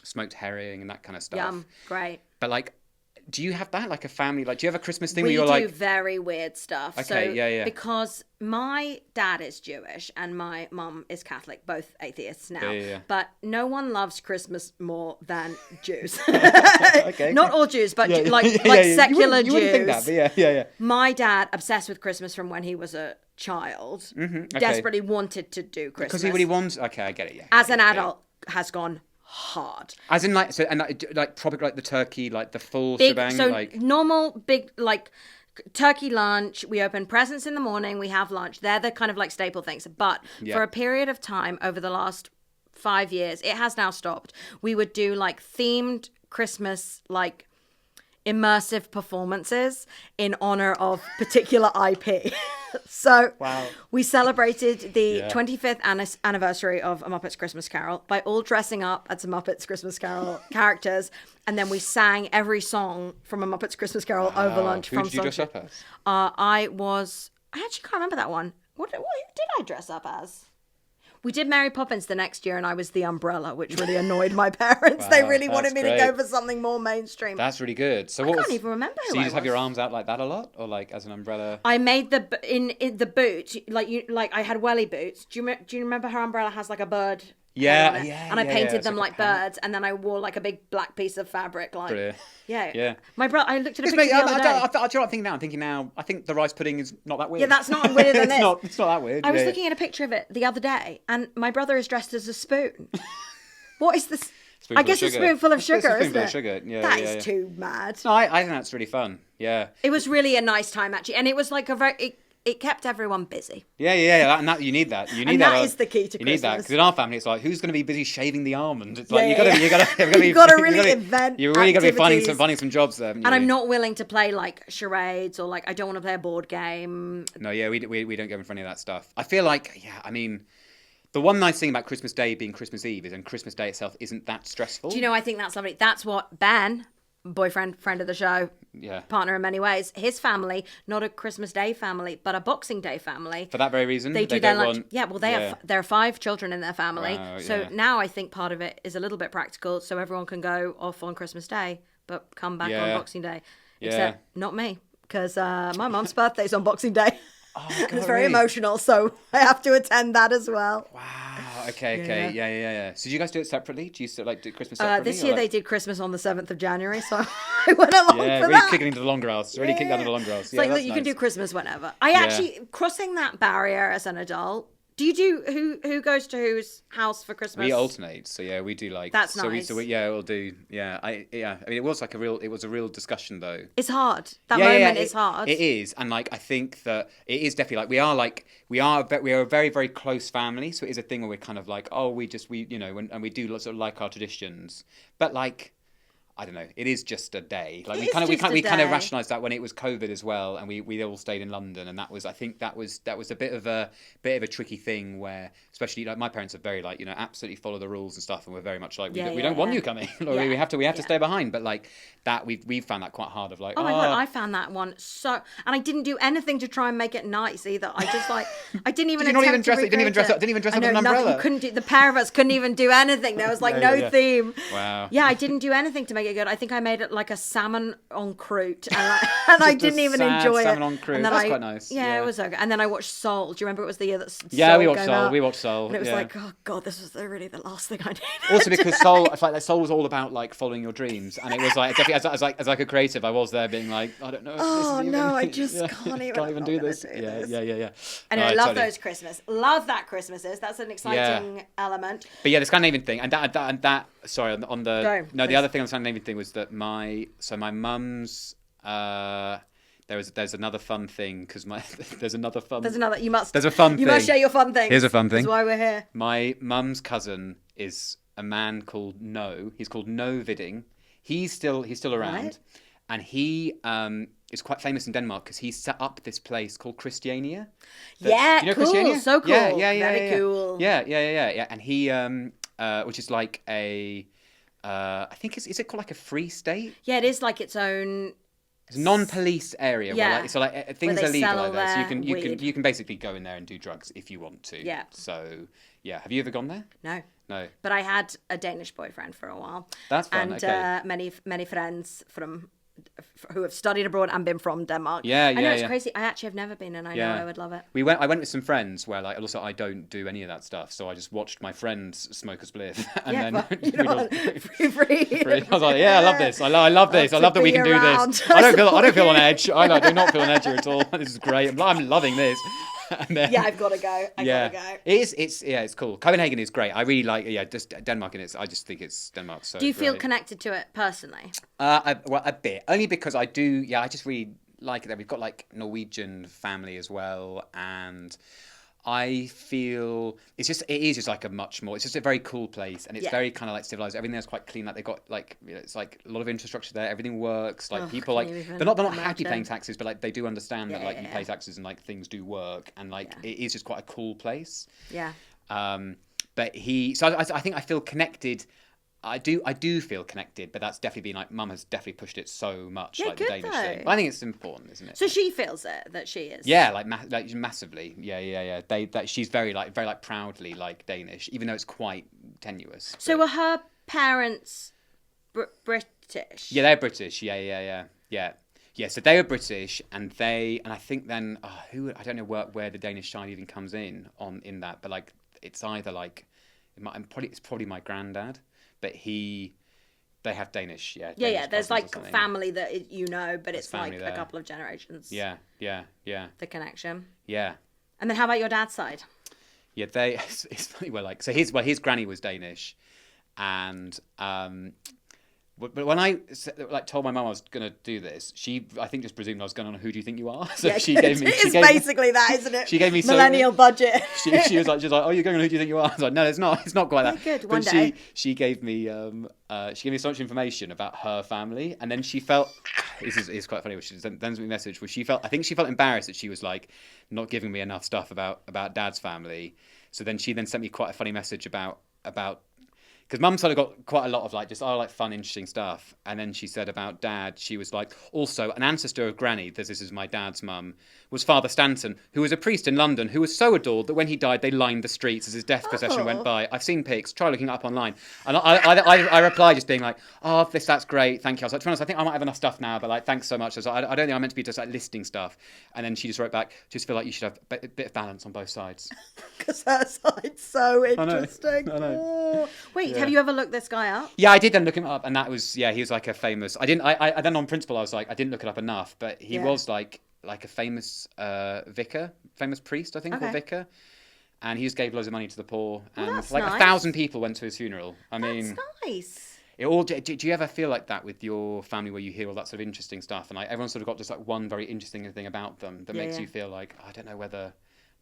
smoked herring and that kind of stuff. Yum, great. But like, do you have that, like a family? Like, do you have a Christmas thing where you're like... We do very weird stuff. Okay, so, yeah. Because my dad is Jewish and my mum is Catholic, both atheists now. Yeah. But no one loves Christmas more than Jews. Okay. Not all Jews, but secular Jews. You wouldn't think that, but yeah. My dad, obsessed with Christmas from when he was a child, desperately wanted to do Christmas. Because he really wants... Okay, I get it, yeah. As an adult, has gone... hard. As in probably like the turkey, like the full shebang. So like normal big like turkey lunch. We open presents in the morning. We have lunch. They're the kind of like staple things. But for a period of time over the last 5 years, it has now stopped. We would do like themed Christmas like immersive performances in honor of particular IP. So we celebrated the 25th anniversary of A Muppet's Christmas Carol by all dressing up as A Muppet's Christmas Carol characters, and then we sang every song from A Muppet's Christmas Carol over lunch. Who did you dress up as? I actually can't remember that one. What did I dress up as? We did Mary Poppins the next year, and I was the umbrella, which really annoyed my parents. They really wanted me to go for something more mainstream. That's really good. So I can't even remember who I was. So you just have your arms out like that a lot, or like as an umbrella? I made in the boot, like I had welly boots. Do you remember her umbrella has like a bird? Yeah. And I painted them like birds, and then I wore like a big black piece of fabric, like. Brilliant. Yeah. My brother, I looked at a picture the other day. I think the rice pudding is not that weird. Yeah, that's not weirder than this. It's not that weird. I was looking at a picture of it the other day, and my brother is dressed as a spoon. What is this? I guess a spoonful of sugar, isn't it? Yeah, that is too mad. No, I think that's really fun. Yeah. It was really a nice time, actually, and it was like it kept everyone busy. Yeah. And that you need that. That is the key to Christmas. You need that because in our family, it's like, who's going to be busy shaving the almond? It's like you got to really invent. You really got to be finding some jobs there. And I'm not willing to play like charades or like I don't want to play a board game. No, we don't go in for any of that stuff. I feel like I mean, The one nice thing about Christmas Day being Christmas Eve is, and Christmas Day itself isn't that stressful. Do you know, I think that's lovely. That's what Ben, boyfriend, friend of the show, partner in many ways, his family, not a Christmas Day family, but a Boxing Day family. For that very reason? They do their lunch. Yeah, well, there are 5 children in their family. Wow, so now I think part of it is a little bit practical, so everyone can go off on Christmas Day, but come back on Boxing Day. Except not me, because my mum's birthday's on Boxing Day. Oh, God, it's very emotional, so I have to attend that as well. Wow. Okay. Yeah. So do you guys do it separately? Do you still do Christmas separately? This year they did Christmas on the 7th of January, so I went along for really that. kicking into the long grass. Really kicked down into the long grass. It's like, look, you can do Christmas whenever. I actually, crossing that barrier as an adult, do you do, who goes to whose house for Christmas? We alternate, so we do That's nice. We'll do, I mean, it was a real discussion though. It's hard. That moment is hard. It is, and I think that it is definitely we are a very, very close family, so it is a thing where we're kind of and we do lots of like our traditions, but I don't know. It is just a day. We kind of rationalised that when it was COVID as well, and we all stayed in London, and I think that was a bit of a tricky thing where, especially my parents are very absolutely follow the rules and stuff, and we're very much we don't want you coming. We have to stay behind. But that we've found that quite hard. Oh my God, I found that one and I didn't do anything to try and make it nice either. I just I didn't even didn't even dress up as an umbrella. Couldn't do. The pair of us couldn't even do anything. There was no theme. Wow. Yeah, I didn't do anything to make it good. I think I made it like a salmon en croûte, and I didn't even enjoy it. Salmon en croûte. That's quite nice. Yeah, it was okay. And then I watched Soul. Do you remember it was the year that Soul we watched Soul. Out? We watched Soul. And it was oh God, this was really the last thing I needed. Also because Soul, I felt like Soul was all about following your dreams, and it was definitely as a creative, I was there being I don't know. Oh no, I just can't even do this. Yeah. Anyway, love those Christmas. Love that Christmases. That's an exciting element. But the Scandinavian thing, and that. Sorry, on the Go, the other thing on the Scandinavian thing was that my mum's. There's another fun thing because there's another fun. There's another. There's a fun thing. You must share your fun thing. Here's a fun thing. That's why we're here. My mum's cousin is a man called No. He's called No Viding. He's still around, right. And he is quite famous in Denmark because he set up this place called Christiania. Do you know cool. Christiania? So cool. Yeah. Very cool. Yeah. And he which is I think is it called a free state? Yeah, it is its own. It's a non-police area where things are legal there, so you can basically go in there and do drugs if you want to. Yeah. So have you ever gone there? No. But I had a Danish boyfriend for a while. That's fun. And many friends who have studied abroad and been from Denmark. Yeah. I know it's crazy. I actually have never been, and I know I would love it. I went with some friends where also I don't do any of that stuff, so I just watched my friends smoke a spliff, and then free. I was like, I love this. I love this. I love that we can do this. I don't feel on edge. I do not feel on edge here at all. This is great. I'm loving this. Then, I've got to go. I gotta go. It's cool. Copenhagen is great. I really like just Denmark, and I just think it's Denmark. So do you feel connected to it personally? A bit, only because I do. I just really like it there. We've got Norwegian family as well, and I feel it is just a much more. It's just a very cool place, and it's very kind of civilized. Everything there's quite clean. They've got it's a lot of infrastructure there. Everything works. People they're not happy paying taxes, but they do understand that you pay taxes and things do work, and it is just quite a cool place. Yeah. But I think I feel connected. I do feel connected, but that's definitely been Mum has definitely pushed it so much, the Danish thing. But I think it's important, isn't it? So she feels it that she is. Yeah, massively. Yeah. She's very proudly Danish, even though it's quite tenuous. So were her parents British? Yeah, they're British. Yeah. So they were British, and I think then I don't know where the Danish side even comes in that, but it's either it's probably my granddad. But they have Danish, Danish there's family that but it's a couple of generations. Yeah. The connection. Yeah. And then how about your dad's side? Yeah, it's funny. His granny was Danish, and but when I told my mum I was going to do this, she I think just presumed I was going on Who Do You Think You Are? So she gave me. It's basically that, isn't it? She gave me millennial budget. She was like, oh, you're going on Who Do You Think You Are? I was like, no, it's not. It's not quite that. Good. One day. She gave me so much information about her family, and then she felt it's quite funny. Which she sends me a message where I think she felt embarrassed that she was not giving me enough stuff about Dad's family. So then she sent me quite a funny message about because mum sort of got quite a lot of like just like fun, interesting stuff. And then she said about dad, she was like, also an ancestor of Granny, this is my dad's mum, was Father Stanton, who was a priest in London, who was so adored that when he died, they lined the streets as his death procession went by. I've seen pics, try looking it up online. And I replied just being like, oh, that's great, thank you. I was like, to be honest, I think I might have enough stuff now, but like, thanks so much. I was like, I don't think I'm meant to be just like listing stuff. And then she just wrote back, just feel like you should have a bit of balance on both sides. Because her side's so interesting. I know. Oh. Wait, have you ever looked this guy up? Yeah, I did then look him up, and that was he was like a famous. I then on principle I was like I didn't look it up enough, but he was like a famous vicar, famous priest I think or vicar, and he just gave loads of money to the poor, and that's like nice. 1,000 people went to his funeral. I mean, that's nice. It all. Do you ever feel like that with your family where you hear all that sort of interesting stuff, and like everyone's sort of got just like one very interesting thing about them that makes you feel like I don't know whether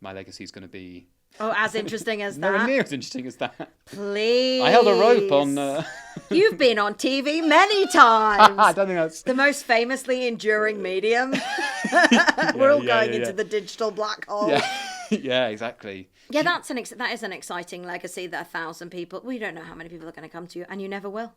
my legacy is going to be. Oh, as interesting as that? Nowhere near as interesting as that. Please. I held a rope on... You've been on TV many times. I don't think that's... The most famously enduring medium. We're all going into the digital black hole. Yeah, exactly. Yeah, that is an exciting legacy that 1,000 people... We don't know how many people are going to come to you, and you never will.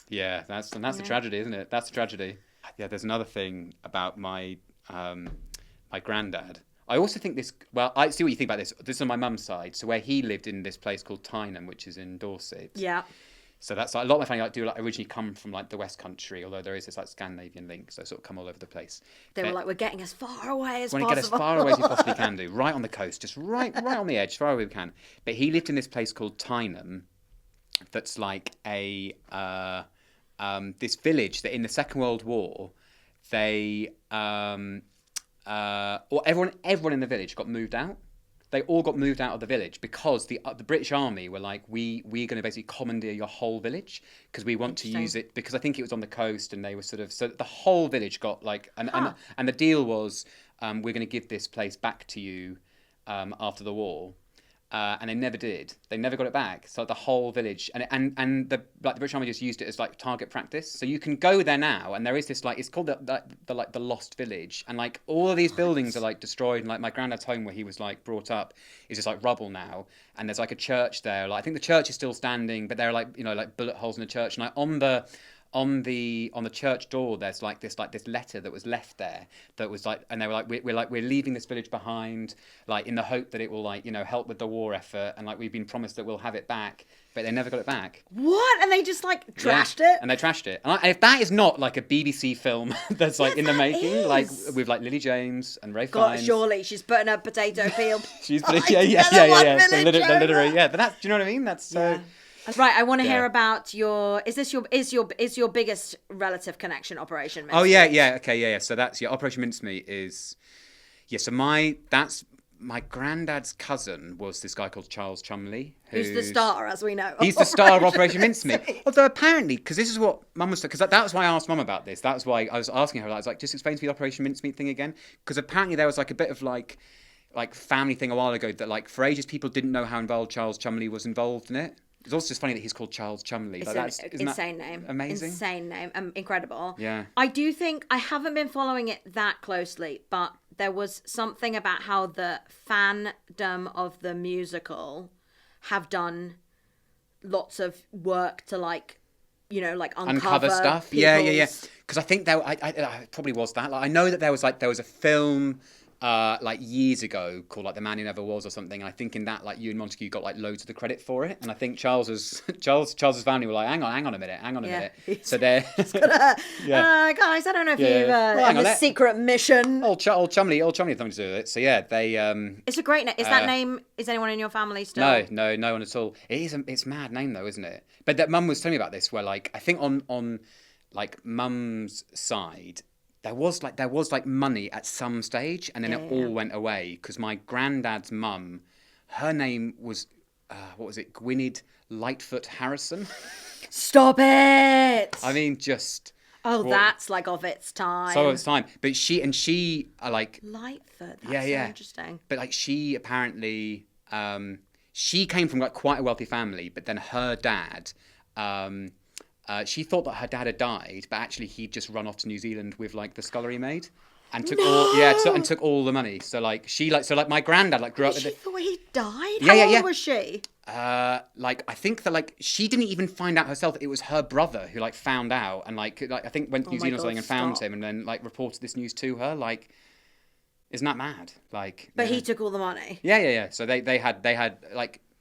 Yeah, that's a tragedy, isn't it? That's a tragedy. Yeah, there's another thing about my my granddad. I also think this... Well, I see what you think about this. This is on my mum's side. So where he lived in this place called Tyneham, which is in Dorset. Yeah. So that's like, a lot of my family originally come from like the West Country, although there is this like Scandinavian link, so sort of come all over the place. They were like, we're getting as far away as possible. Want to get as far away as you possibly can do, right on the coast, just right on the edge, as far away we can. But he lived in this place called Tyneham, that's like a this village that in the Second World War, they or everyone in the village got moved out. They all got moved out of the village because the British Army were like, we're going to basically commandeer your whole village because we want to use it, because I think it was on the coast, and they were sort of, so the whole village got like, and the deal was, we're going to give this place back to you after the war. And they never did. They never got it back. So the whole village, and the British Army just used it as like target practice. So you can go there now, and there is this like, it's called the Lost Village, and like all of these buildings are like destroyed. And like my granddad's home where he was like brought up is just like rubble now. And there's like a church there. Like I think the church is still standing, but there are like like bullet holes in the church. And like on the church door there's like this letter that was left there that was like, and they were like, we're leaving this village behind, like in the hope that it will like help with the war effort, and like we've been promised that we'll have it back, but they never got it back. What? And they just like trashed it? And they trashed it. And if that is not like a BBC film that's like in the making, is. like with like Lily James and Ray God, Fiennes. Surely she's putting her potato peel. She's putting yeah. The literary, yeah. But that's, do you know what I mean? That's so. Yeah. Right, I want to hear about your. Is your biggest relative connection Operation Mincemeat? Oh yeah. Okay, yeah. So that's Operation Mincemeat is, So my granddad's cousin was this guy called Charles Chumley, who's the star, as we know. He's the star of Operation Mincemeat. Although apparently, because this is what Mum was, because that was why I asked Mum about this. That was why I was asking her. I was like, just explain to me the Operation Mincemeat thing again, because apparently there was like a bit of like family thing a while ago that like for ages people didn't know how involved Charles Chumley was involved in it. It's also just funny that he's called Charles Chumley. It's an insane name. Amazing. Insane name. Incredible. Yeah. I do think, I haven't been following it that closely, but there was something about how the fandom of the musical have done lots of work to like, uncover stuff. Yeah. Because I think I probably was that. Like, I know that there was a film like years ago called like The Man Who Never Was or something. And I think in that like Ewan Montague got like loads of the credit for it. And I think Charles's family were like, hang on a minute. So they're guys, I don't know if you've the secret mission. Old Chumley had something to do with it. So yeah, they it's a great name. Is that name, is anyone in your family still? No one at all. It's a mad name though, isn't it? But that Mum was telling me about this where like I think on like Mum's side there was money at some stage, and then it all went away because my granddad's mum, her name was what was it, Gwynedd Lightfoot Harrison. Stop it! I mean, just that's like of its time. So of its time, but she are like Lightfoot. That's so interesting. But like she apparently she came from like quite a wealthy family, but then her dad. She thought that her dad had died, but actually he'd just run off to New Zealand with like the scullery maid. and took all the money. So my granddad grew up with She it. thought he died? Yeah, How yeah. old was she? I think that she didn't even find out herself. It was her brother who found out and I think went to New Zealand or something and found him and then reported this news to her. Isn't that mad? But he took all the money. Yeah. So they had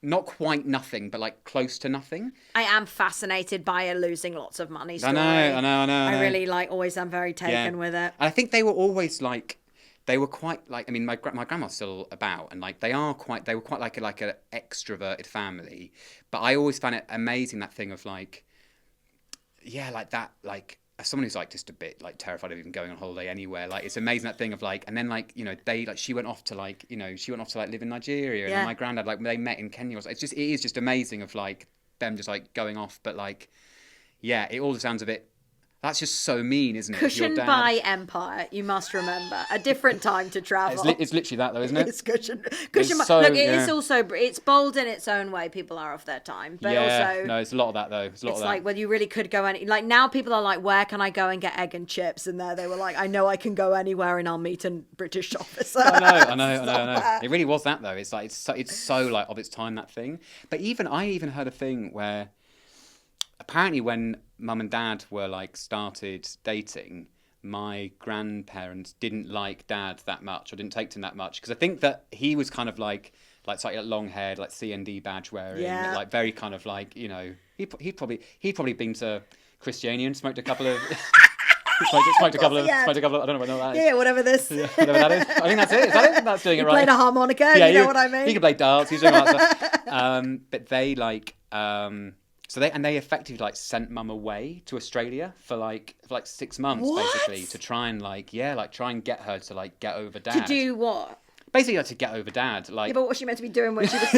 not quite nothing, but close to nothing. I am fascinated by a losing lots of money story. I know. I really always am very taken with it. And I think they were always they were quite I mean, my grandma's still about, and they were quite an extroverted family. But I always found it amazing, that thing of as someone who's just a bit terrified of even going on holiday anywhere, it's amazing, that thing of and then she went off to live in Nigeria, and then my granddad they met in Kenya. It is just amazing of them just going off, but it all just sounds a bit. That's just so mean, isn't it? Cushioned by empire, you must remember. A different time to travel. It's literally that, though, isn't it? It's cushioned. It's also, it's bold in its own way. People are off their time. But also, no, it's a lot of that, though. It's whether you really could go any... now people are where can I go and get egg and chips? And there they were I know I can go anywhere and I'll meet a British officer. I know. It really was that, though. It's so of its time, that thing. But I even heard a thing where apparently when Mum and Dad were started dating, my grandparents didn't like Dad that much, or didn't take to him that much, because I think that he was kind of slightly long haired, CND badge wearing, very kind of he'd probably been to Christiania and smoked a couple of. Smoked a couple of. I don't know what that is. Yeah, whatever this. Yeah, whatever that is. I think that's it. Is that it? That's doing it right. Played a harmonica. Yeah, you know what I mean. He could play darts. He's doing all that stuff. But they So they effectively sent Mum away to Australia for 6 months, basically, to try and try and get her to get over Dad. To do what? Basically, to get over Dad. Yeah, but what was she meant to be doing when she was?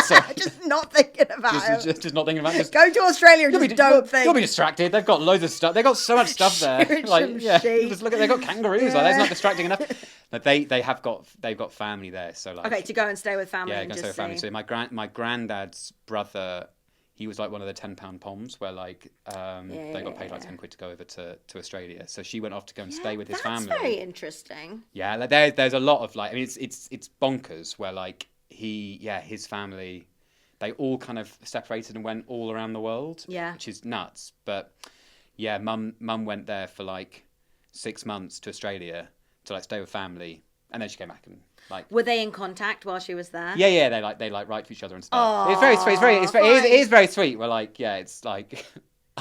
Sorry. Just not thinking about it. Just not thinking about it. Go to Australia and don't think. You'll be distracted. They've got loads of stuff. They've got so much stuff there. Sheep. They've got kangaroos. That's not distracting enough. But they've got family there. So okay, to go and stay with family. Yeah, go and stay with family. So my granddad's brother. He was one of the £10 poms where they got paid £10 to go over to Australia. So she went off to go and stay with his family. That's very interesting. Yeah, there's a lot of it's bonkers where his family, they all kind of separated and went all around the world. Yeah, which is nuts. But yeah, mum went there for 6 months to Australia to stay with family, and then she came back and. Were they in contact while she was there? Yeah. They write to each other and stuff. Aww, it's very sweet. It is very sweet. We're it's I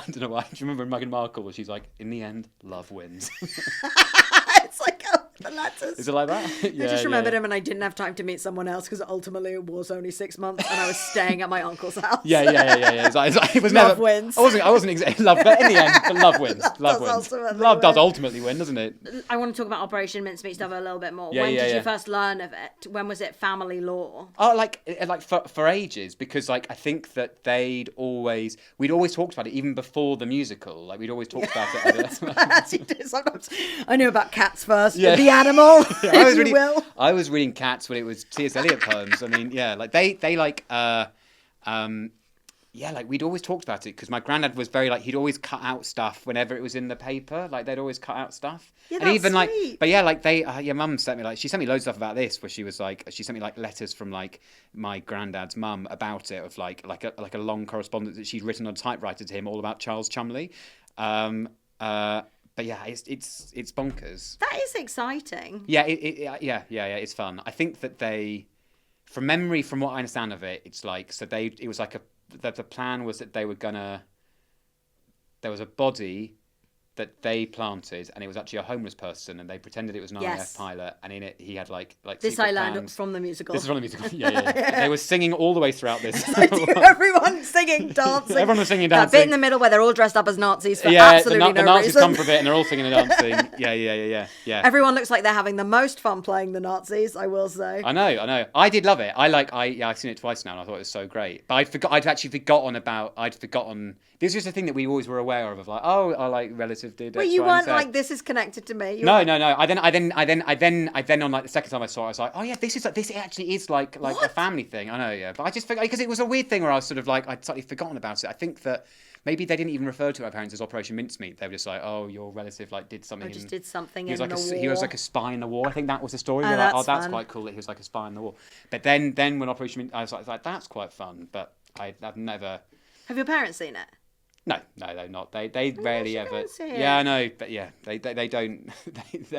don't know why. Do you remember Meghan Markle where she's in the end, love wins. It's the letters. Is it like that? Yeah, I just remembered him, and I didn't have time to meet someone else because ultimately it was only 6 months, and I was staying at my uncle's house. Yeah. It was love never. Wins. I wasn't exactly love, but in the end, but love wins. Love wins. Love does ultimately win, doesn't it? I want to talk about Operation Mincemeat stuff a little bit more. When did you first learn of it? When was it family law? Oh, for ages, because I think that we'd always talked about it even before the musical. We'd always talked about it. Sometimes I knew about cats first. Yeah. The animal. I was reading Cats when it was T.S. Eliot poems. I mean, we'd always talked about it because my granddad was very he'd always cut out stuff whenever it was in the paper. They'd always cut out stuff. Yeah, and even sweet. But yeah, Mum sent me she sent me loads of stuff about this where she was she sent me letters from my granddad's mum about it of a long correspondence that she'd written on a typewriter to him all about Charles Chumley. But yeah, it's bonkers. That is exciting. Yeah, it's fun. I think that from memory, from what I understand of it, it's it was the plan was that they were gonna. There was a body that they planted, and it was actually a homeless person, and they pretended it was an RAF pilot, and in it he had this I learned from the musical. This is from the musical. Yeah. They were singing all the way throughout this. Everyone singing, dancing. Everyone was singing, dancing. That bit in the middle where they're all dressed up as Nazis for absolutely no reason. The Nazis come for a bit, and they're all singing and dancing. Yeah. Everyone looks like they're having the most fun playing the Nazis, I will say. I know. I did love it. I've seen it twice now, and I thought it was so great. But I'd actually forgotten. This was the thing that we always were aware of our relative did. Well, you weren't this is connected to me. No. I then on the second time I saw it, I was like, oh yeah, this actually is like a family thing. I know, yeah. But I just forgot because it was a weird thing where I was sort of I'd slightly forgotten about it. I think that maybe they didn't even refer to our parents as Operation Mincemeat. They were just like, oh, your relative like did something. Just did something he was in like the war. He was like a spy in the war. I think that was the story. Oh, Like, that's that's fun. quite cool that he was like a spy in the war. But then when Operation Mincemeat, I was like, that's quite fun. But I've never. Have your parents seen it? No, they're not. They rarely ever. it. Yeah, I know, but yeah, they don't.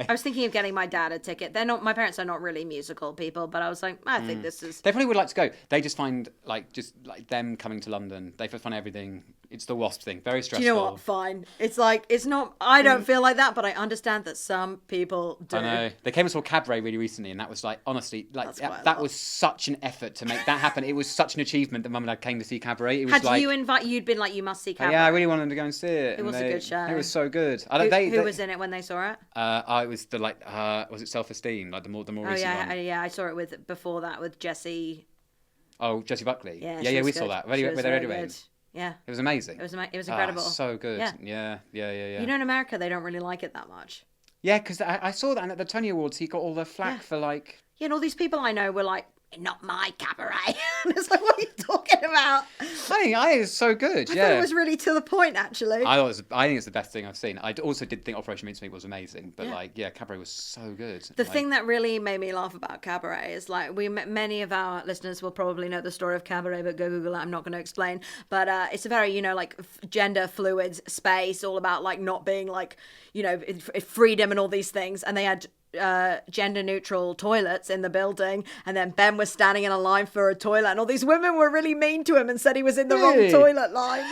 I was thinking of getting my dad a ticket. My parents are not really musical people, but I was like, I think this is. They probably would like to go. They just find just them coming to London. They find everything. It's the WASP thing. Very stressful. Do you know what? Fine. It's like, it's not, I don't feel like that, but I understand that some people do. I know. They came and saw Cabaret really recently, and that was like, honestly, like that was such an effort to make that happen. It was such an achievement that Mum and Dad came to see Cabaret. It was You'd been like, you must see Cabaret. Yeah, I really wanted them to go and see it. It was a good show. It was so good. Who was in it when they saw it? It was was it Self-Esteem? Like the more recent one. Yeah, I saw it before that with Jessie. Oh, Jessie Buckley. Yeah, we saw that. Where they went. Yeah. It was amazing. It was incredible. So good. Yeah. You know, in America, they don't really like it that much. Yeah, because I saw that, and at the Tony Awards, he got all the flack for like... Yeah, and all these people I know were like, not my Cabaret. And it's like, what are you talking about? I think it's so good, I thought it was really to the point, actually. I think it's the best thing I've seen. I also did think Operation Mincemeat was amazing, but Cabaret was so good. The thing that really made me laugh about Cabaret is like, many of our listeners will probably know the story of Cabaret, but go Google it. I'm not going to explain. But it's a very, like gender fluid space, all about like not being like, freedom and all these things. And they had gender neutral toilets in the building, and then Ben was standing in a line for a toilet, and all these women were really mean to him and said he was in the wrong toilet line.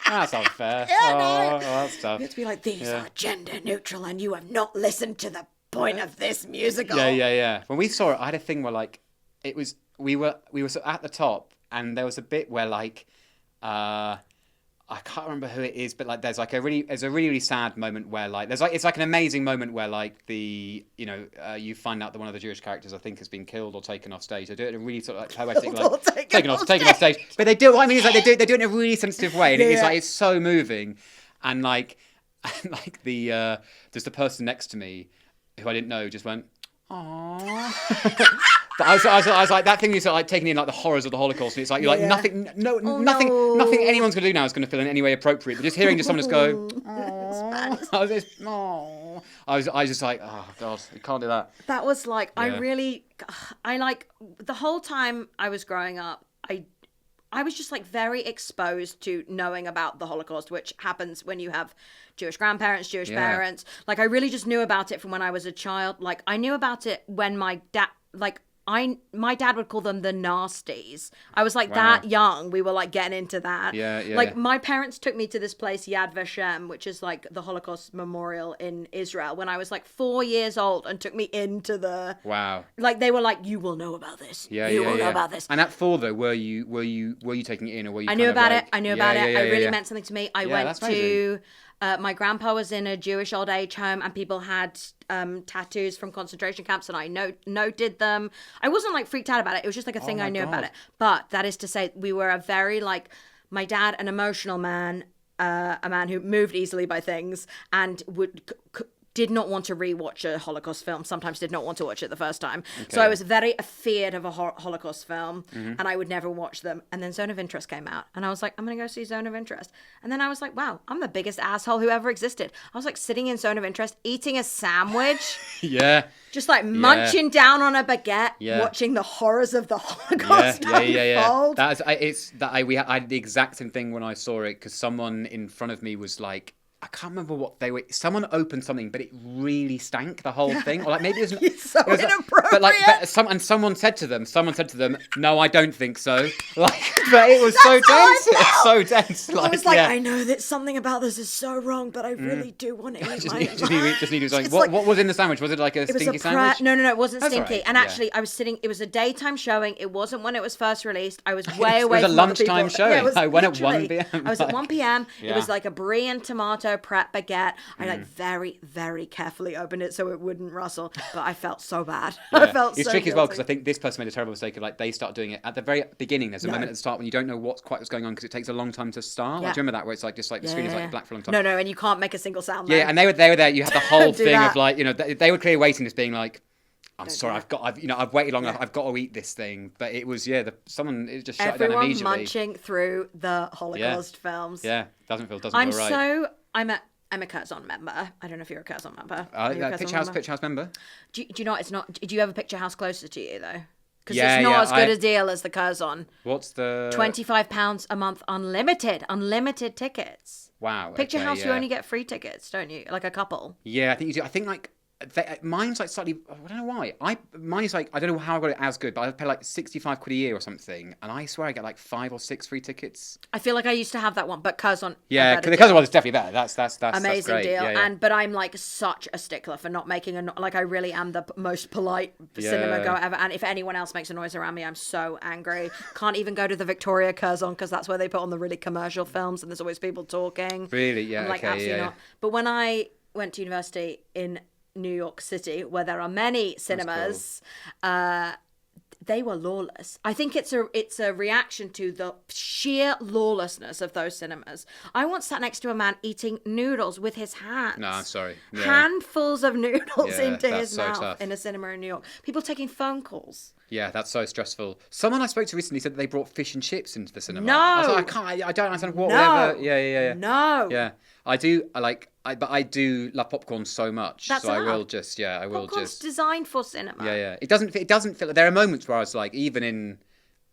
That's unfair. That's tough. You have to be like, these are gender neutral and you have not listened to the point of this musical. Yeah. When we saw it, I had a thing where like we were sort of at the top, and there was a bit where like I can't remember who it is, but like there's a really sad moment where like it's like an amazing moment where like you find out that one of the Jewish characters I think has been killed or taken off stage. They do it in a really sort of like poetic, like taken off stage. But they do. What I mean is like they do it in a really sensitive way, and it's like it's so moving, and like the there's the person next to me who I didn't know just went, aww. But I was like, that thing is sort of like taking in like the horrors of the Holocaust, and it's like you're like nothing anyone's gonna do now is gonna feel in any way appropriate. But just hearing someone just go, I was just like, oh god, you can't do that. That was like I like the whole time I was growing up, I was just like very exposed to knowing about the Holocaust, which happens when you have Jewish grandparents, Jewish parents. Like I really just knew about it from when I was a child. Like I knew about it when my dad, my dad would call them the nasties. I was like that young. We were like getting into that. Like my parents took me to this place, Yad Vashem, which is like the Holocaust memorial in Israel, when I was like 4 years old, and took me into the. Wow. Like they were like, you will know about this. You will know about this. And at 4 though, were you taking it in, or were you? I knew about it. I knew about it. It really meant something to me. I went to. My grandpa was in a Jewish old age home, and people had tattoos from concentration camps, and I noted them. I wasn't like freaked out about it. It was just like a thing I knew about it. But that is to say, we were a very like, my dad, an emotional man, a man who moved easily by things, and did not want to rewatch a Holocaust film, sometimes did not want to watch it the first time. Okay. So I was very afeared of a Holocaust film, and I would never watch them. And then Zone of Interest came out, and I was like, I'm going to go see Zone of Interest. And then I was like, wow, I'm the biggest asshole who ever existed. I was like sitting in Zone of Interest, eating a sandwich. Just like munching down on a baguette, watching the horrors of the Holocaust unfold. I had the exact same thing when I saw it, because someone in front of me was like, I can't remember what they were. Someone opened something, but it really stank, the whole thing. Or like maybe it was it's so inappropriate. Someone said to them, no, I don't think so. Like, but it was so dense. It's so dense. Like, I was like, I know that something about this is so wrong, but I really do want to eat just need something. What was in the sandwich? Was it like a stinky sandwich? No, it wasn't stinky. Right. And actually, I was sitting. It was a daytime showing. It wasn't when it was first released. I was way away. It was a lunchtime showing. I went at 1 p.m. I was at 1 p.m. It was like a brie and tomato prep baguette. I like very, very carefully opened it so it wouldn't rustle, but I felt so bad. I felt it's so tricky guilty. as well, because I think this person made a terrible mistake of like they start doing it at the very beginning. There's a moment at the start when you don't know what's going on, because it takes a long time to start. Like, do you remember that, where it's like just like the screen is like black for a long time? No, and you can't make a single sound. Yeah, and they were there. You had the whole thing of like, they were clearly waiting, just being like, I'm sorry, I've waited long enough. I've got to eat this thing. But it was, it just shut it down Everyone immediately. munching through the Holocaust films. Yeah, doesn't feel I'm right. I'm a Curzon member. I don't know if you're a Curzon member. Picture House member. Do you know it's not? Do you have a Picture House closer to you though? Because Yeah, it's not yeah, as good a deal as the Curzon. What's the £25 a month, unlimited tickets. Wow. Picture okay, House, you yeah. only get free tickets, don't you? Like a couple. Yeah, I think you do. I think like mine's like slightly. I don't know why. Mine is like I don't know how I got it as good, but I pay like 65 quid a year or something, and I swear I get like 5 or 6 free tickets. I feel like I used to have that one, but Curzon. Yeah, the Curzon one is definitely there. That's amazing that's great. deal. Yeah, yeah. But I'm like such a stickler for not making like I really am the most polite cinema goer ever. And if anyone else makes a noise around me, I'm so angry. Can't even go to the Victoria Curzon because that's where they put on the really commercial films, and there's always people talking. Really? Yeah. I'm like absolutely not. But when I went to university in New York City, where there are many cinemas, they were lawless. I think it's a reaction to the sheer lawlessness of those cinemas. I once sat next to a man eating noodles with his hands. No, I'm sorry. Yeah. Handfuls of noodles into his so mouth tough. in a cinema in New York. People taking phone calls. Yeah, that's so stressful. Someone I spoke to recently said that they brought fish and chips into the cinema. No. I was like, I don't understand No. whatever. Yeah. No. Yeah, I do. But I do love popcorn so much. That's so I allowed. will just, Popcorn's designed for cinema. Yeah. It doesn't feel. There are moments where I was like, even in.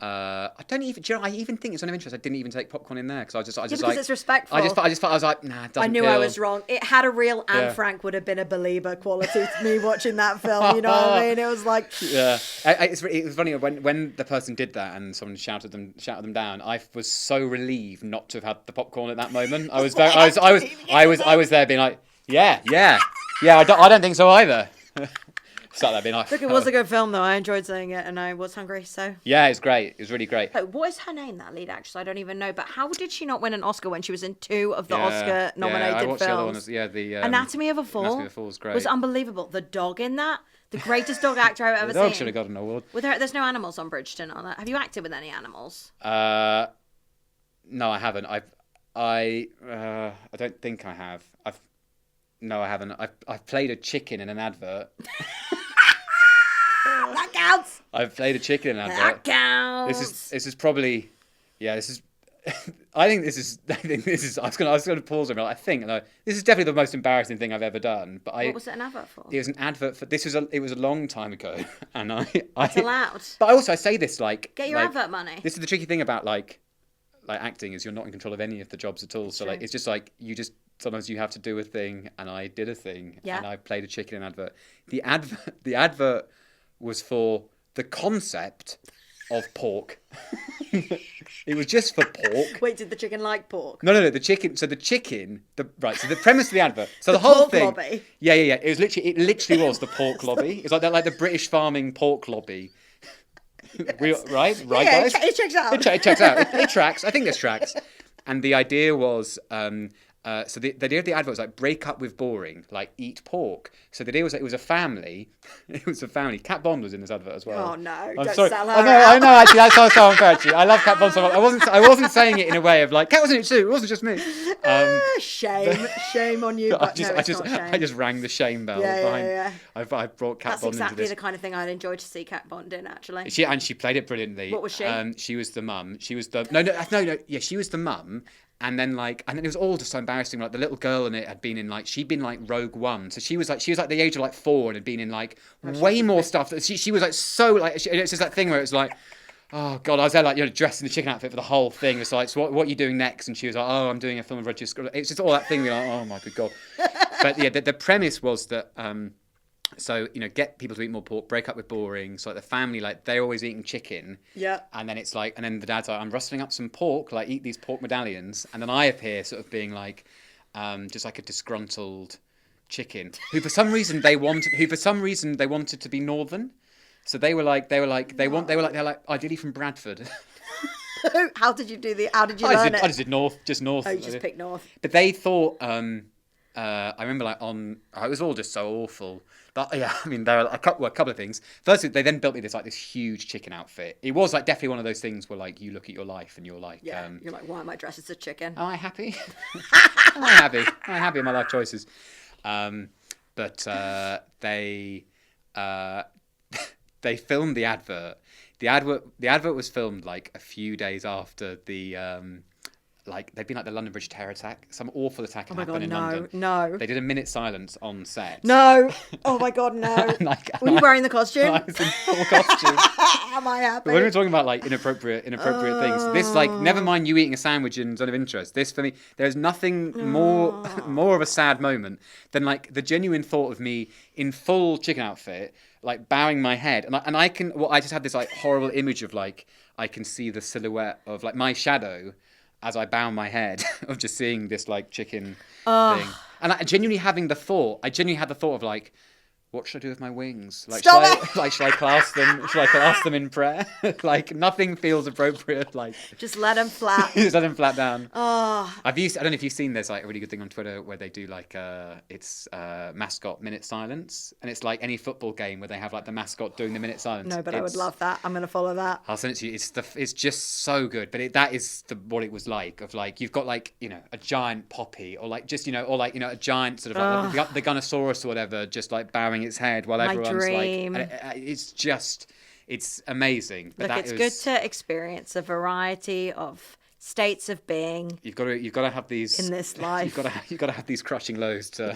I don't even. Do you know, I even think it's one of interest. I didn't even take popcorn in there because I just because like it's respectful. I just felt I was like, nah. It doesn't I knew feel... I was wrong. It had a real Anne Frank would have been a believer quality to me watching that film. You know what I mean? It was like it was funny when the person did that and someone shouted them down. I was so relieved not to have had the popcorn at that moment. I was there being like, yeah. I don't think so either. Sat there being like, look, it was a good film though. I enjoyed seeing it, and I was hungry. So yeah, it's great. It was really great. So what is her name? That lead actress? I don't even know. But how did she not win an Oscar when she was in 2 of the Oscar-nominated I watched films? The other one the Anatomy of a Fall. Anatomy of a Fall was great. Was unbelievable. The dog in that, the greatest dog actor I've ever the dog seen. should have got an award. There's no animals on Bridgerton on that. Have you acted with any animals? No, I haven't. I don't think I have. No, I haven't. I've played a chicken in an advert. That counts. I've played a chicken in an advert. That counts. This is probably, this is. I think this is. I was going to pause and be like, this is definitely the most embarrassing thing I've ever done. But what was it an advert for? It was an advert for. It was a long time ago, and It's allowed. But I say this like. Get your advert money. This is the tricky thing about like acting is you're not in control of any of the jobs at all. So like it's just like sometimes you have to do a thing, and I did a thing, and I played a chicken in an advert. The advert was for the concept of pork. It was just for pork. Wait, did the chicken like pork? No, the chicken. So the chicken. So the premise of the advert. So the whole pork thing. Lobby. Yeah. It literally was the pork lobby. It's like the British farming pork lobby. Right, Yeah, guys. it checks out. It checks out. It tracks. I think this tracks. And the idea was. So the idea of the advert was like break up with boring, like eat pork. So the idea was that it was a family. It was a family. Kat Bond was in this advert as well. Oh no! I'm Don't sorry. sell her I know. Actually, that's so unfair. Actually, I love Kat Bond so much. I wasn't saying it in a way of like Kat was in it too. It wasn't just me. Shame on you. But I just rang the shame bell. Yeah. I brought Kat That's Bond exactly into this. the kind of thing I'd enjoy to see Kat Bond in. Actually, She played it brilliantly. What was she? She was the mum. She was the no. Yeah, she was the mum. And then it was all just so embarrassing. Like the little girl in it had been in she'd been like Rogue One, so she was like the age of like 4 and had been in way more stuff. That she was so it's just that thing where it's like, oh god, I was there dressed in the chicken outfit for the whole thing. It's like, so what are you doing next? And she was like, oh, I'm doing a film of Roger Scott. It's just all that thing. You're like, oh my good god. But yeah, the premise was that. So, get people to eat more pork, break up with boring. So, the family, they're always eating chicken. Yeah. And then it's and then the dad's like, I'm rustling up some pork, eat these pork medallions. And then I appear sort of being just like a disgruntled chicken who for some reason they wanted to be northern. So they were ideally from Bradford. How did you learn it? I just did north. Oh, you just picked north. But they thought, I remember it was all just so awful. But yeah, I mean, there are a couple of things. Firstly, they then built me this huge chicken outfit. It was definitely one of those things where you look at your life and you're like, you're like, why am I dressed as a chicken? Am I happy? Am I happy? Am I happy in my life choices? But they they filmed the advert. The advert was filmed like a few days after the like they'd been like the London Bridge terror attack. Some awful attack had happened in London. No. They did a minute silence on set. No. Oh my God, no. Were you wearing the costume? I was in full costume. Am I happy? But when we're talking about like inappropriate things, this like never mind you eating a sandwich in Zone of Interest. This for me, there's nothing more of a sad moment than like the genuine thought of me in full chicken outfit, like bowing my head, and I can. Well, I just had this like horrible image of like I can see the silhouette of like my shadow as I bow my head of just seeing this like chicken thing, and I genuinely had the thought of like, what should I do with my wings? Like, should I clasp them? Should I clasp them in prayer? Like, nothing feels appropriate. Like, just let them flap. Just let them flap down. Oh. I don't know if you've seen. There's like a really good thing on Twitter where they do like it's mascot minute silence, and it's like any football game where they have like the mascot doing the minute silence. No, but I would love that. I'm gonna follow that. I'll send it to you. It's just so good. But that is what it was like. Of like you've got like a giant poppy or like just a giant sort of like the Gunnosaurus or whatever, just like bowing its head while everyone's dream. like, it's amazing. But look, it's good to experience a variety of states of being. You've got to have these in this life. You've got to have these crushing lows to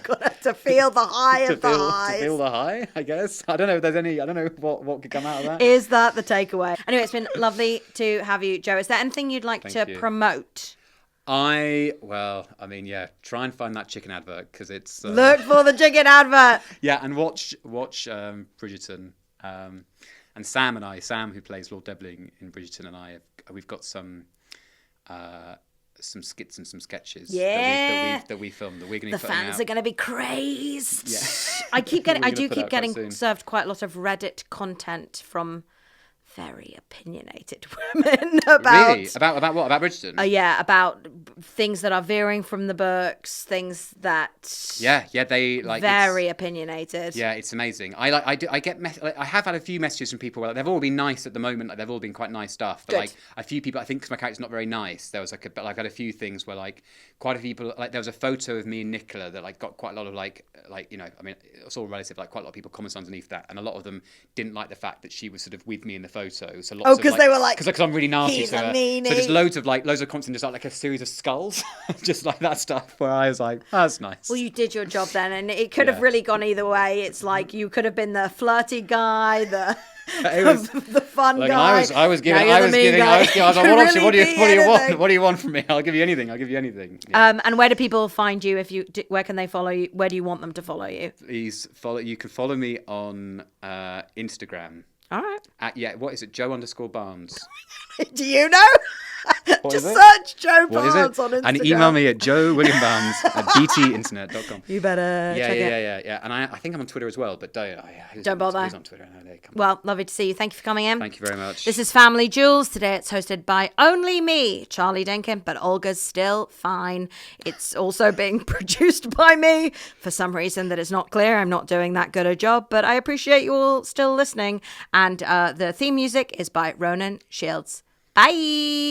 feel the high of the highs. To feel the high, I guess. I don't know if there's any. I don't know what could come out of that. Is that the takeaway? Anyway, it's been lovely to have you, Joe. Is there anything you'd like to promote? Try and find that chicken advert because it's look for the chicken advert. Yeah, and watch Bridgerton. And Sam, who plays Lord Devling in Bridgerton, and we've got some skits and some sketches that we filmed that we're going to be putting out. The fans are going to be crazed. Yeah. I do keep getting served quite a lot of Reddit content from very opinionated women about really about what, about Bridgerton? Yeah, about things that are veering from the books, things that they like very opinionated. Yeah, it's amazing. I have had a few messages from people where they've all been nice at the moment, like they've all been quite nice stuff, but like a few people, I think because my character's not very nice, there was like I had a few things where like quite a few people, like there was a photo of me and Nicola that like got quite a lot of like it's all relative, like quite a lot of people comments underneath that, and a lot of them didn't like the fact that she was sort of with me in the photo. So lots because they were like, because I'm really nasty he's to her. Meanie. So just loads of comments and just like a series of skulls, just like that stuff. Where I was like, oh, that's nice. Well, you did your job then, and it could have really gone either way. It's like you could have been the flirty guy, the fun guy. I was like, what do you want from me? I'll give you anything. Yeah. And where do people find you? Where can they follow you? Where do you want them to follow you? Please follow. You can follow me on Instagram. All right. What is it? Joe_Barnes. Do you know? Just search Joe Barnes on Instagram. And email me at joewilliambbarnes@btinternet.com. You better check it. Yeah. And I think I'm on Twitter as well, but don't bother. Who's on Twitter? Well, lovely to see you. Thank you for coming in. Thank you very much. This is Family Jewels. Today it's hosted by only me, Charlie Dinkin, but Olga's still fine. It's also being produced by me. For some reason that is not clear, I'm not doing that good a job, but I appreciate you all still listening. And the theme music is by Ronan Shields. Bye!